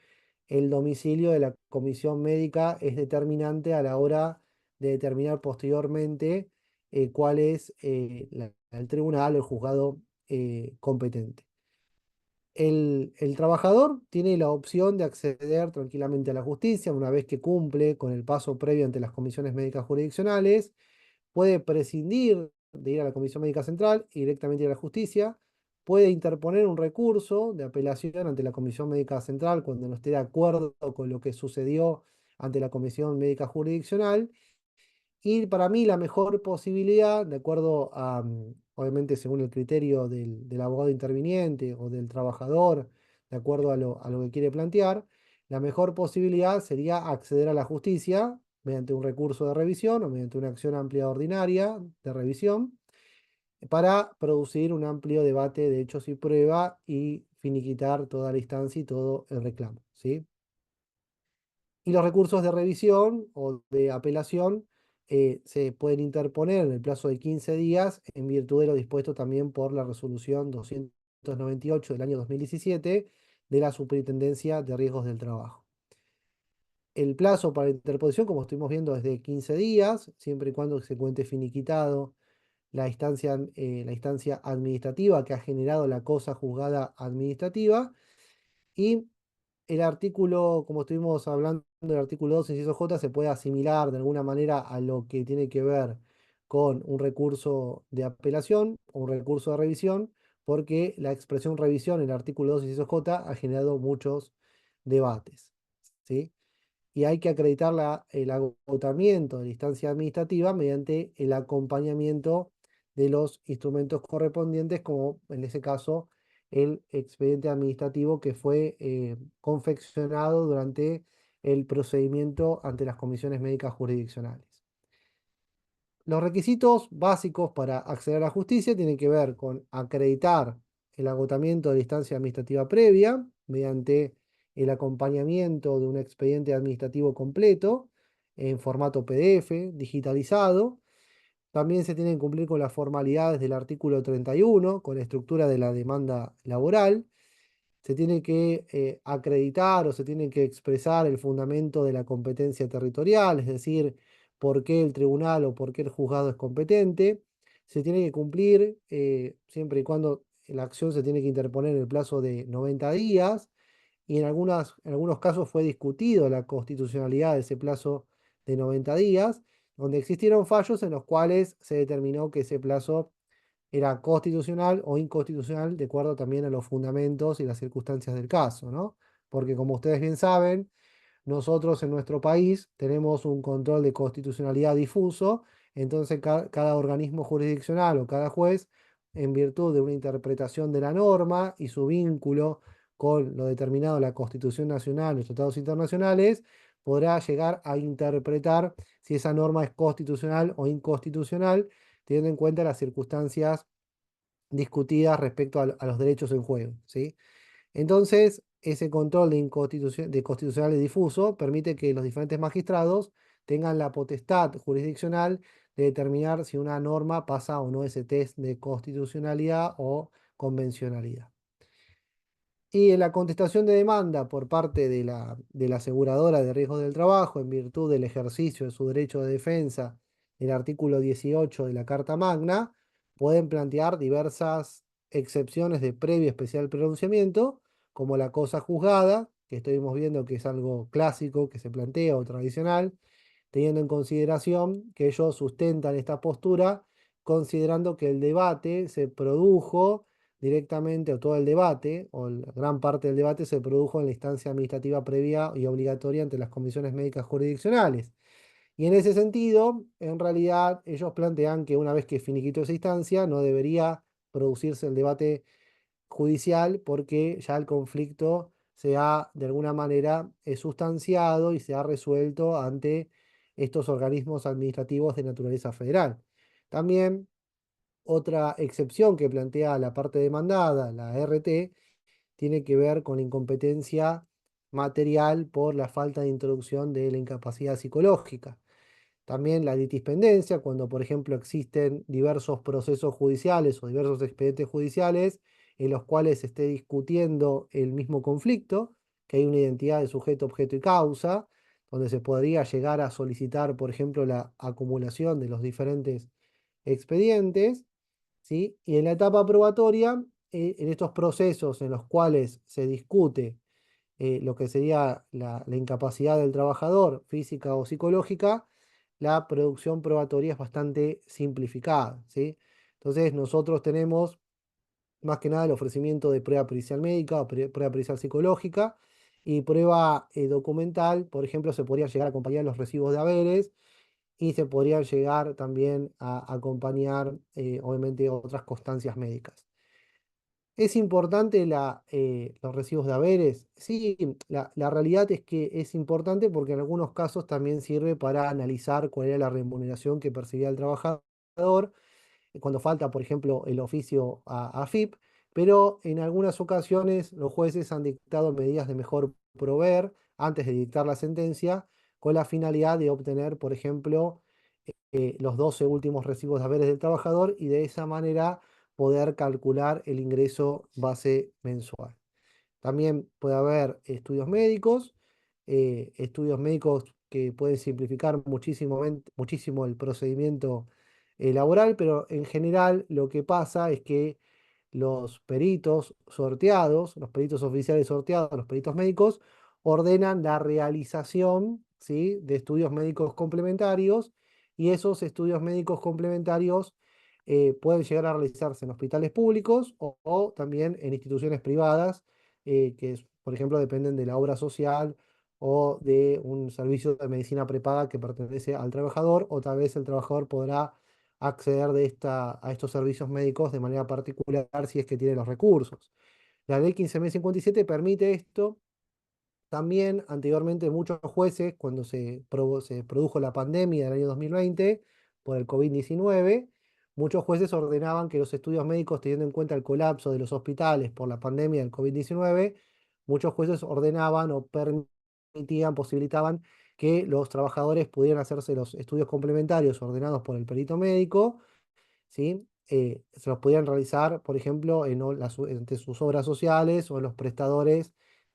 el domicilio de la Comisión Médica, es determinante a la hora de determinar posteriormente cuál es el tribunal o el juzgado competente. El trabajador tiene la opción de acceder tranquilamente a la justicia una vez que cumple con el paso previo ante las comisiones médicas jurisdiccionales, puede prescindir de ir a la Comisión Médica Central y directamente ir a la justicia, puede interponer un recurso de apelación ante la Comisión Médica Central cuando no esté de acuerdo con lo que sucedió ante la Comisión Médica Jurisdiccional y para mí la mejor posibilidad, de acuerdo a, obviamente según el criterio del abogado interviniente o del trabajador, de acuerdo a lo que quiere plantear, la mejor posibilidad sería acceder a la justicia mediante un recurso de revisión o mediante una acción amplia ordinaria de revisión para producir un amplio debate de hechos y prueba y finiquitar toda la instancia y todo el reclamo, ¿sí? Y los recursos de revisión o de apelación se pueden interponer en el plazo de 15 días en virtud de lo dispuesto también por la resolución 298 del año 2017 de la Superintendencia de Riesgos del Trabajo. El plazo para interposición, como estuvimos viendo, es de 15 días, siempre y cuando se cuente finiquitado la instancia administrativa que ha generado la cosa juzgada administrativa. Y el artículo, como estuvimos hablando del artículo 2, inciso J, se puede asimilar de alguna manera a lo que tiene que ver con un recurso de apelación o un recurso de revisión, porque la expresión revisión en el artículo 2, inciso J, ha generado muchos debates, ¿sí? Y hay que acreditar el agotamiento de la instancia administrativa mediante el acompañamiento de los instrumentos correspondientes, como en ese caso el expediente administrativo que fue confeccionado durante el procedimiento ante las comisiones médicas jurisdiccionales. Los requisitos básicos para acceder a la justicia tienen que ver con acreditar el agotamiento de la instancia administrativa previa mediante el acompañamiento de un expediente administrativo completo en formato PDF, digitalizado. También se tienen que cumplir con las formalidades del artículo 31, con la estructura de la demanda laboral. Se tiene que acreditar o se tiene que expresar el fundamento de la competencia territorial, es decir, por qué el tribunal o por qué el juzgado es competente. Se tiene que cumplir siempre y cuando la acción se tiene que interponer en el plazo de 90 días y en algunos casos fue discutido la constitucionalidad de ese plazo de 90 días, donde existieron fallos en los cuales se determinó que ese plazo era constitucional o inconstitucional de acuerdo también a los fundamentos y las circunstancias del caso, ¿no? Porque como ustedes bien saben, nosotros en nuestro país tenemos un control de constitucionalidad difuso, entonces cada organismo jurisdiccional o cada juez, en virtud de una interpretación de la norma y su vínculo con lo determinado en la Constitución Nacional y los tratados internacionales, podrá llegar a interpretar si esa norma es constitucional o inconstitucional, teniendo en cuenta las circunstancias discutidas respecto a los derechos en juego, ¿sí? Entonces, ese control de constitucional y difuso permite que los diferentes magistrados tengan la potestad jurisdiccional de determinar si una norma pasa o no ese test de constitucionalidad o convencionalidad. Y en la contestación de demanda por parte de la aseguradora de riesgos del trabajo, en virtud del ejercicio de su derecho de defensa, el artículo 18 de la Carta Magna, pueden plantear diversas excepciones de previo especial pronunciamiento, como la cosa juzgada, que estuvimos viendo que es algo clásico que se plantea o tradicional, teniendo en consideración que ellos sustentan esta postura, considerando que el debate se produjo directamente, o todo el debate, o gran parte del debate se produjo en la instancia administrativa previa y obligatoria ante las comisiones médicas jurisdiccionales. Y en ese sentido, en realidad, ellos plantean que una vez que finiquitó esa instancia, no debería producirse el debate judicial porque ya el conflicto se ha de alguna manera sustanciado y se ha resuelto ante estos organismos administrativos de naturaleza federal. También otra excepción que plantea la parte demandada, la RT, tiene que ver con la incompetencia material por la falta de introducción de la incapacidad psicológica. También la litispendencia, cuando por ejemplo existen diversos procesos judiciales o diversos expedientes judiciales en los cuales se esté discutiendo el mismo conflicto, que hay una identidad de sujeto, objeto y causa, donde se podría llegar a solicitar, por ejemplo, la acumulación de los diferentes expedientes, ¿sí? Y en la etapa probatoria, en estos procesos en los cuales se discute lo que sería la incapacidad del trabajador, física o psicológica, la producción probatoria es bastante simplificada, ¿sí? Entonces nosotros tenemos más que nada el ofrecimiento de prueba pericial médica o prueba pericial psicológica y prueba documental, por ejemplo, se podría llegar a acompañar los recibos de haberes y se podría llegar también a acompañar, obviamente, otras constancias médicas. ¿Es importante los recibos de haberes? Sí, la realidad es que es importante porque en algunos casos también sirve para analizar cuál era la remuneración que percibía el trabajador cuando falta, por ejemplo, el oficio a AFIP, pero en algunas ocasiones los jueces han dictado medidas de mejor proveer antes de dictar la sentencia con la finalidad de obtener, por ejemplo, los 12 últimos recibos de haberes del trabajador y de esa manera poder calcular el ingreso base mensual. También puede haber estudios médicos que pueden simplificar muchísimo el procedimiento laboral, pero en general lo que pasa es que los peritos sorteados, los peritos oficiales sorteados, los peritos médicos, ordenan la realización, ¿sí?, de estudios médicos complementarios y esos estudios médicos complementarios pueden llegar a realizarse en hospitales públicos o también en instituciones privadas por ejemplo, dependen de la obra social o de un servicio de medicina prepaga que pertenece al trabajador, o tal vez el trabajador podrá acceder a estos servicios médicos de manera particular si es que tiene los recursos. La ley 15.057 permite esto. También anteriormente muchos jueces, cuando se produjo la pandemia del año 2020 por el COVID-19, muchos jueces ordenaban que los estudios médicos, teniendo en cuenta el colapso de los hospitales por la pandemia del COVID-19, muchos jueces ordenaban o permitían, posibilitaban que los trabajadores pudieran hacerse los estudios complementarios ordenados por el perito médico, ¿sí? Se los podían realizar, por ejemplo, entre sus obras sociales o en los prestadores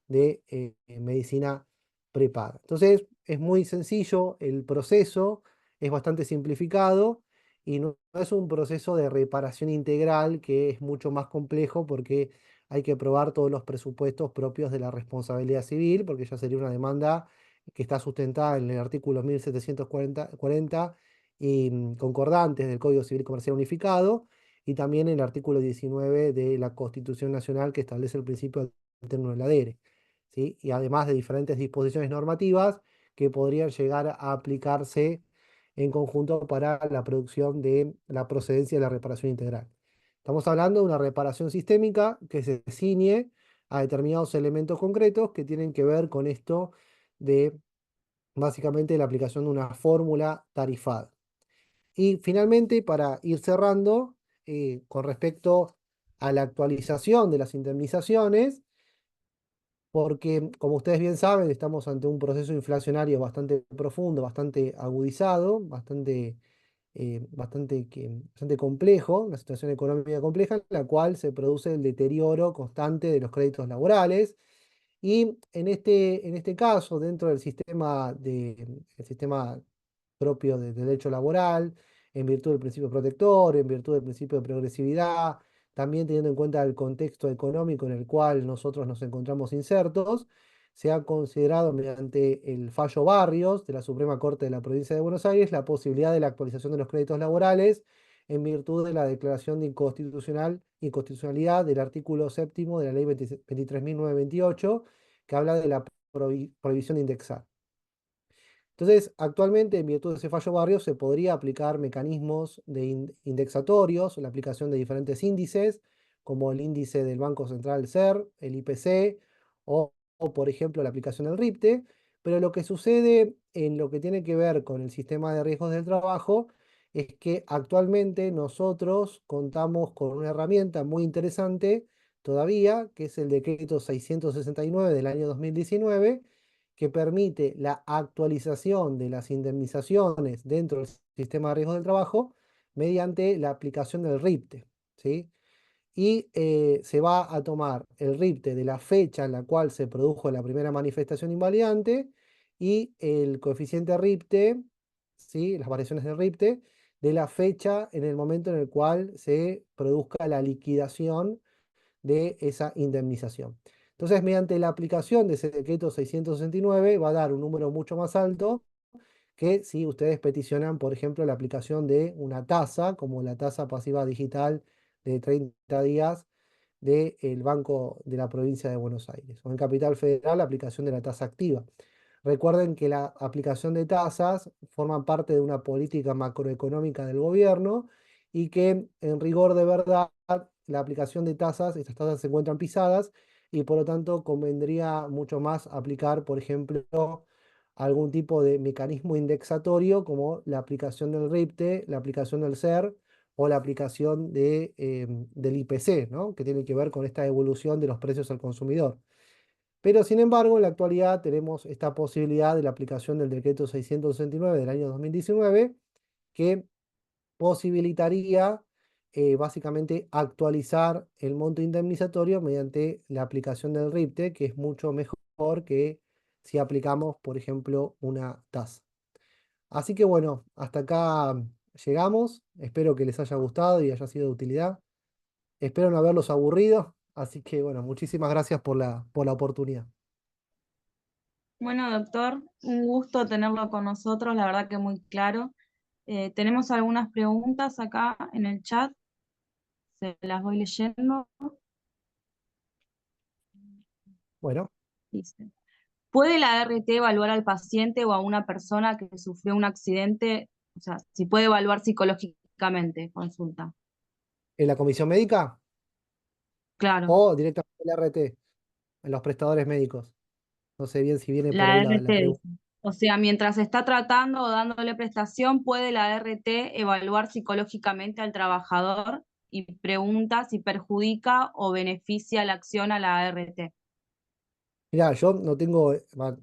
de medicina prepaga. Entonces, es muy sencillo el proceso, es bastante simplificado y no es un proceso de reparación integral que es mucho más complejo porque hay que probar todos los presupuestos propios de la responsabilidad civil, porque ya sería una demanda que está sustentada en el artículo 1740 y concordantes del Código Civil Comercial Unificado, y también el artículo 19 de la Constitución Nacional que establece el principio alterno del adere, ¿sí? Y además de diferentes disposiciones normativas que podrían llegar a aplicarse en conjunto para la producción de la procedencia de la reparación integral. Estamos hablando de una reparación sistémica que se ciñe a determinados elementos concretos que tienen que ver con esto de básicamente la aplicación de una fórmula tarifada. Y finalmente, para ir cerrando, con respecto a la actualización de las indemnizaciones, porque como ustedes bien saben, estamos ante un proceso inflacionario bastante profundo, bastante agudizado, bastante complejo, una situación económica compleja en la cual se produce el deterioro constante de los créditos laborales. Y en este caso, dentro el sistema propio de derecho laboral, en virtud del principio protector, en virtud del principio de progresividad, también teniendo en cuenta el contexto económico en el cual nosotros nos encontramos insertos, se ha considerado mediante el fallo Barrios de la Suprema Corte de la Provincia de Buenos Aires la posibilidad de la actualización de los créditos laborales en virtud de la declaración de inconstitucionalidad del artículo séptimo de la ley 23.928, que habla de la prohibición de indexar. Entonces, actualmente, en virtud de ese fallo Barrios, se podría aplicar mecanismos indexatorios, la aplicación de diferentes índices, como el índice del Banco Central SER, el IPC, por ejemplo, la aplicación del RIPTE, pero lo que sucede en lo que tiene que ver con el sistema de riesgos del trabajo es que actualmente nosotros contamos con una herramienta muy interesante todavía, que es el decreto 669 del año 2019, que permite la actualización de las indemnizaciones dentro del sistema de riesgos del trabajo mediante la aplicación del RIPTE, ¿sí? Y se va a tomar el RIPTE de la fecha en la cual se produjo la primera manifestación invalidante y el coeficiente RIPTE, ¿sí?, las variaciones del RIPTE, de la fecha en el momento en el cual se produzca la liquidación de esa indemnización. Entonces, mediante la aplicación de ese decreto 669 va a dar un número mucho más alto que si ustedes peticionan, por ejemplo, la aplicación de una tasa, como la tasa pasiva digital de 30 días del Banco de la Provincia de Buenos Aires. O en Capital Federal, la aplicación de la tasa activa. Recuerden que la aplicación de tasas forma parte de una política macroeconómica del gobierno y que en rigor de verdad la aplicación de tasas, estas tasas se encuentran pisadas y por lo tanto convendría mucho más aplicar, por ejemplo, algún tipo de mecanismo indexatorio como la aplicación del RIPTE, la aplicación del SER o la aplicación del IPC, ¿no? Que tiene que ver con esta evolución de los precios al consumidor. Pero sin embargo, en la actualidad tenemos esta posibilidad de la aplicación del decreto 669 del año 2019 que posibilitaría básicamente actualizar el monto indemnizatorio mediante la aplicación del RIPTE, que es mucho mejor que si aplicamos, por ejemplo, una tasa. Así que bueno, hasta acá llegamos. Espero que les haya gustado y haya sido de utilidad. Espero no haberlos aburrido. Así que bueno, muchísimas gracias por la oportunidad. Bueno, doctor, un gusto tenerlo con nosotros, la verdad que muy claro. Tenemos algunas preguntas acá en el chat, se las voy leyendo. Bueno, Dice, ¿puede la ART evaluar al paciente o a una persona que sufrió un accidente? O sea, si puede evaluar psicológicamente, consulta. en la comisión médica Claro, o directamente en la RT, en los prestadores médicos. No sé bien si viene por la ahí ART la pregunta. dice. O sea, mientras está tratando o dándole prestación, ¿puede la ART evaluar psicológicamente al trabajador y pregunta si perjudica o beneficia la acción a la ART? Mirá, yo no tengo,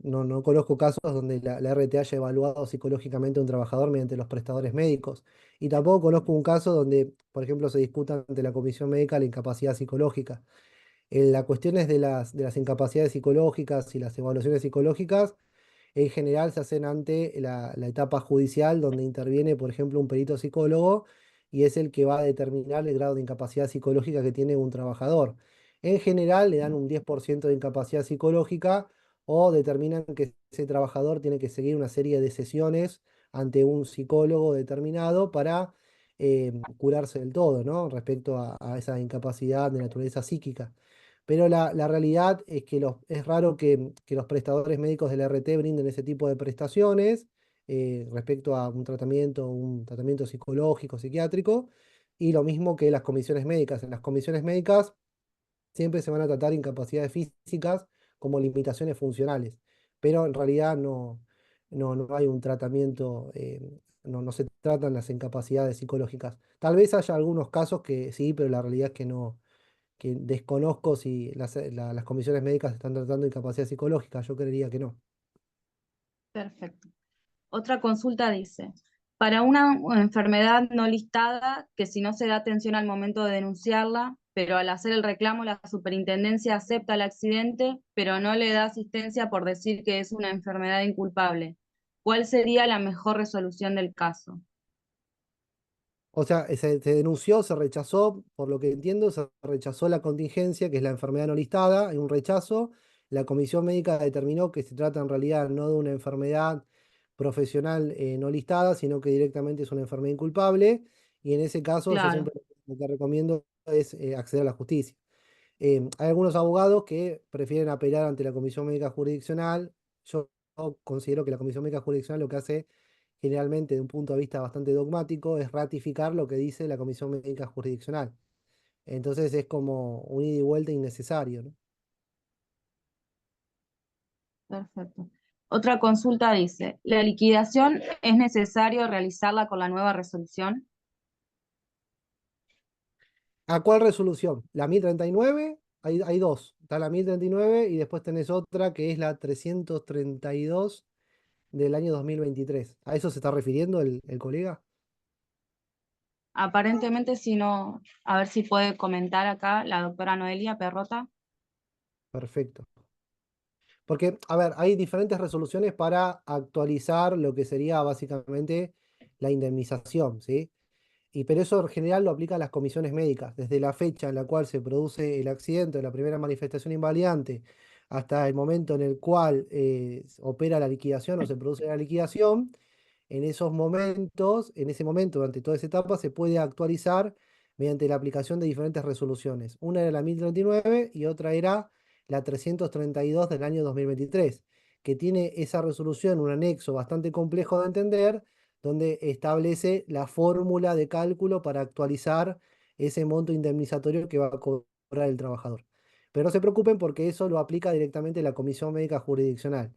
no conozco casos donde la RT haya evaluado psicológicamente a un trabajador mediante los prestadores médicos. Y tampoco conozco un caso donde, por ejemplo, se discuta ante la comisión médica la incapacidad psicológica. La cuestión es de las incapacidades psicológicas y las evaluaciones psicológicas en general se hacen ante la etapa judicial donde interviene, por ejemplo, un perito psicólogo y es el que va a determinar el grado de incapacidad psicológica que tiene un trabajador. En general le dan un 10% de incapacidad psicológica o determinan que ese trabajador tiene que seguir una serie de sesiones ante un psicólogo determinado para curarse del todo, ¿no? Respecto a esa incapacidad de naturaleza psíquica. Pero la realidad es que es raro que los prestadores médicos del RT brinden ese tipo de prestaciones respecto a un tratamiento psicológico, psiquiátrico, y lo mismo que las comisiones médicas. En las comisiones médicas siempre se van a tratar incapacidades físicas como limitaciones funcionales, pero en realidad no hay un tratamiento, no se tratan las incapacidades psicológicas. Tal vez haya algunos casos que sí, pero la realidad es que no, que desconozco si las comisiones médicas están tratando incapacidad psicológica, yo creería que no. Perfecto. Otra consulta dice, para una enfermedad no listada, que si no se da atención al momento de denunciarla, pero al hacer el reclamo la superintendencia acepta el accidente, pero no le da asistencia por decir que es una enfermedad inculpable, ¿cuál sería la mejor resolución del caso? O sea, se denunció, se rechazó, por lo que entiendo, se rechazó la contingencia, que es la enfermedad no listada, hay un rechazo. La comisión médica determinó que se trata en realidad no de una enfermedad profesional no listada, sino que directamente es una enfermedad inculpable. Y en ese caso, yo Claro, siempre lo que recomiendo es acceder a la justicia. Hay algunos abogados que prefieren apelar ante la Comisión Médica Jurisdiccional. Yo considero que la Comisión Médica Jurisdiccional lo que hace generalmente, de un punto de vista bastante dogmático, es ratificar lo que dice la Comisión Médica Jurisdiccional. Entonces es como un ida y vuelta innecesario, ¿no? perfecto. Otra consulta dice, ¿la liquidación es necesario realizarla con la nueva resolución? ¿A cuál resolución? ¿La 1039? Hay dos. Está la 1039 y después tenés otra que es la 332 del año 2023. ¿A eso se está refiriendo el colega? Aparentemente, si no, a ver si puede comentar acá la doctora Noelia Perrota. Perfecto. Porque, a ver, hay diferentes resoluciones para actualizar lo que sería básicamente la indemnización, ¿sí? Pero eso en general lo aplican las comisiones médicas. Desde la fecha en la cual se produce el accidente o la primera manifestación invalidante hasta el momento en el cual opera la liquidación o se produce la liquidación, en esos momentos, en ese momento, durante toda esa etapa, se puede actualizar mediante la aplicación de diferentes resoluciones. Una era la 1039 y otra era la 332 del año 2023, que tiene esa resolución un anexo bastante complejo de entender, donde establece la fórmula de cálculo para actualizar ese monto indemnizatorio que va a cobrar el trabajador. Pero no se preocupen porque eso lo aplica directamente la Comisión Médica Jurisdiccional.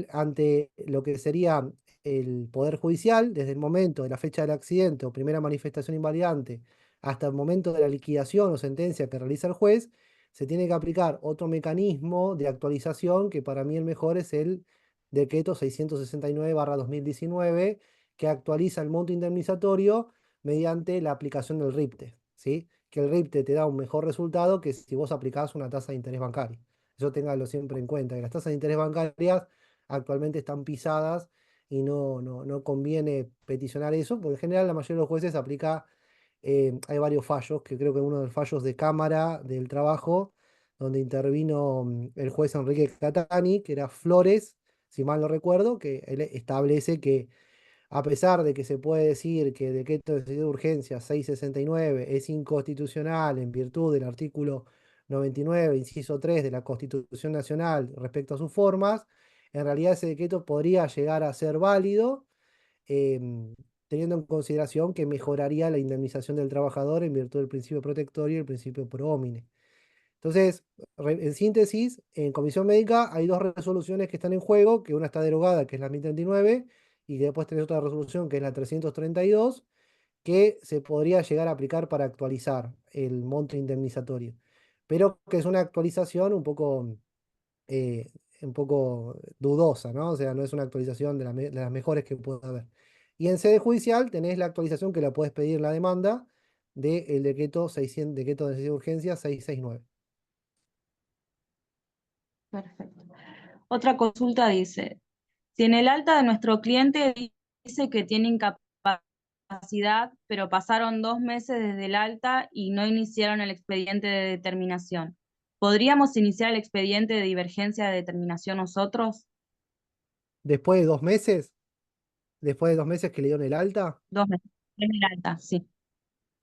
Ante lo que sería el Poder Judicial, desde el momento de la fecha del accidente o primera manifestación invalidante hasta el momento de la liquidación o sentencia que realiza el juez, se tiene que aplicar otro mecanismo de actualización que para mí el mejor es el decreto 669/2019, que actualiza el monto indemnizatorio mediante la aplicación del RIPTE, ¿sí? Que el RIPTE te da un mejor resultado que si vos aplicás una tasa de interés bancario. Eso téngalo siempre en cuenta, que las tasas de interés bancarias actualmente están pisadas y no conviene peticionar eso, porque en general la mayoría de los jueces aplica, hay varios fallos, que creo que uno de los fallos de Cámara del Trabajo, donde intervino el juez Enrique Catani, que era Flores, si mal no recuerdo, que él establece que a pesar de que se puede decir que el decreto de necesidad de urgencia 669 es inconstitucional en virtud del artículo 99, inciso 3 de la Constitución Nacional respecto a sus formas, en realidad ese decreto podría llegar a ser válido, em, teniendo en consideración que mejoraría la indemnización del trabajador en virtud del principio protectorio y el principio pro homine. Entonces, en síntesis, en comisión médica hay dos resoluciones que están en juego, que una está derogada, que es la 1039, y que después tenés otra resolución, que es la 332, que se podría llegar a aplicar para actualizar el monto indemnizatorio. Pero que es una actualización eh, un poco dudosa, ¿no? O sea, no es una actualización de las mejores que pueda haber. Y en sede judicial tenés la actualización que la puedes pedir en la demanda del decreto 600, decreto de necesidad de urgencia 669. Perfecto. Otra consulta dice, si en el alta de nuestro cliente dice que tiene incapacidad, pero pasaron 2 meses desde el alta y no iniciaron el expediente de determinación, ¿podríamos iniciar el expediente de divergencia de determinación nosotros? Después de 2 meses, después de 2 meses que le dieron el alta, 2 meses desde el alta, sí.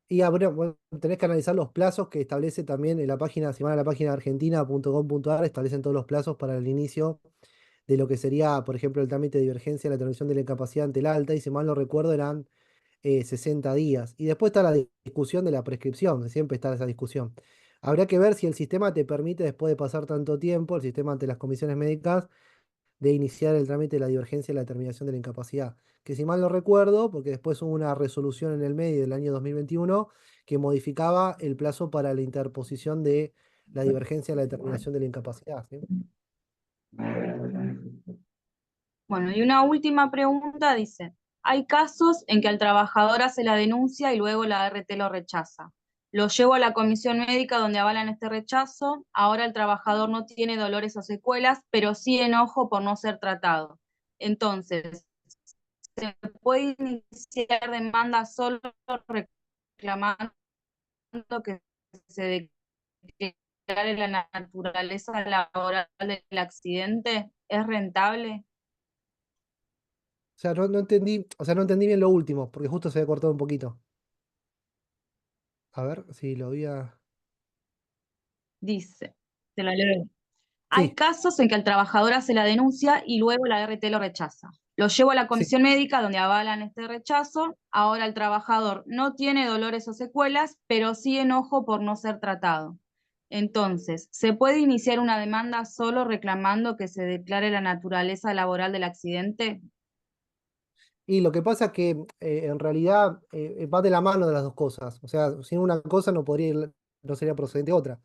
y bueno, tenés que analizar los plazos que establece también en la página, si van a la página argentina.com.ar, establecen todos los plazos para el inicio de lo que sería, por ejemplo, el trámite de divergencia, la transmisión de la incapacidad ante el alta, y si mal no recuerdo eran 60 días. Y después está la discusión de la prescripción, siempre está esa discusión. Habría que ver si el sistema te permite, después de pasar tanto tiempo, el sistema ante las comisiones médicas, de iniciar el trámite de la divergencia y la determinación de la incapacidad. Que si mal no recuerdo, porque después hubo una resolución en el medio del año 2021 que modificaba el plazo para la interposición de la divergencia y la determinación de la incapacidad, ¿sí? Bueno, y una última pregunta dice, hay casos en que el trabajador hace la denuncia y luego la ART lo rechaza. Lo llevo a la comisión médica donde avalan este rechazo. Ahora el trabajador no tiene dolores o secuelas, pero sí enojo por no ser tratado. Entonces, ¿se puede iniciar demanda solo reclamando que se declare la naturaleza laboral del accidente? ¿Es rentable? O sea, no entendí, o sea, no entendí bien lo último, porque justo se había cortado un poquito. A ver si lo había. Dice, te la leo. Hay Sí, casos en que el trabajador hace la denuncia y luego la RT lo rechaza. Lo llevo a la sí. comisión médica donde avalan este rechazo. Ahora el trabajador no tiene dolores o secuelas, pero sí enojo por no ser tratado. Entonces, ¿se puede iniciar una demanda solo reclamando que se declare la naturaleza laboral del accidente? Y lo que pasa es que en realidad va de la mano de las dos cosas. O sea, sin una cosa no podría no sería procedente otra.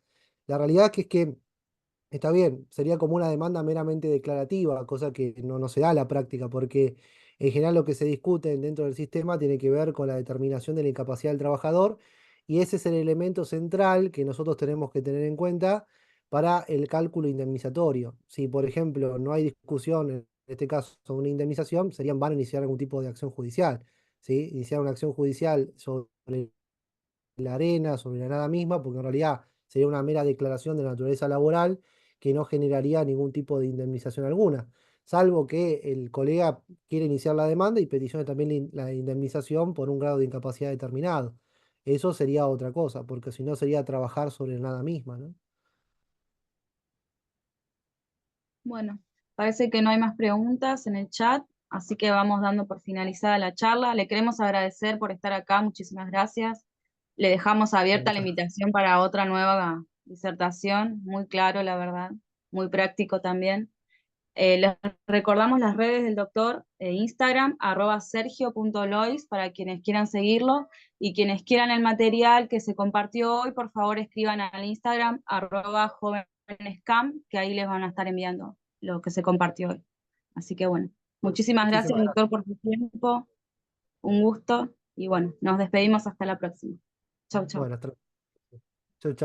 La realidad es que está bien, sería como una demanda meramente declarativa, cosa que no se da a la práctica, porque en general lo que se discute dentro del sistema tiene que ver con la determinación de la incapacidad del trabajador, y ese es el elemento central que nosotros tenemos que tener en cuenta para el cálculo indemnizatorio. Si, por ejemplo, no hay discusión, en este caso, sobre una indemnización, sería en vano iniciar algún tipo de acción judicial, ¿sí? Iniciar una acción judicial sobre la arena, sobre la nada misma, porque en realidad sería una mera declaración de naturaleza laboral que no generaría ningún tipo de indemnización alguna, salvo que el colega quiere iniciar la demanda y peticione también la indemnización por un grado de incapacidad determinado. Eso sería otra cosa, porque si no sería trabajar sobre la nada misma, ¿no? Bueno, parece que no hay más preguntas en el chat. Así que vamos dando por finalizada la charla. Le queremos agradecer por estar acá, muchísimas gracias. Le dejamos abierta la Muchas gracias. invitación para otra nueva disertación, muy claro, la verdad, muy práctico también. Les recordamos las redes del doctor, Instagram, @sergio.lois, para quienes quieran seguirlo, y quienes quieran el material que se compartió hoy, por favor escriban al Instagram, @jovenescam, que ahí les van a estar enviando lo que se compartió hoy. Así que bueno, muchísimas gracias, Muchísimas doctor, gracias. por su tiempo, un gusto, y bueno, nos despedimos hasta la próxima. Chau, chau. Bueno, hasta luego. Chau, chau.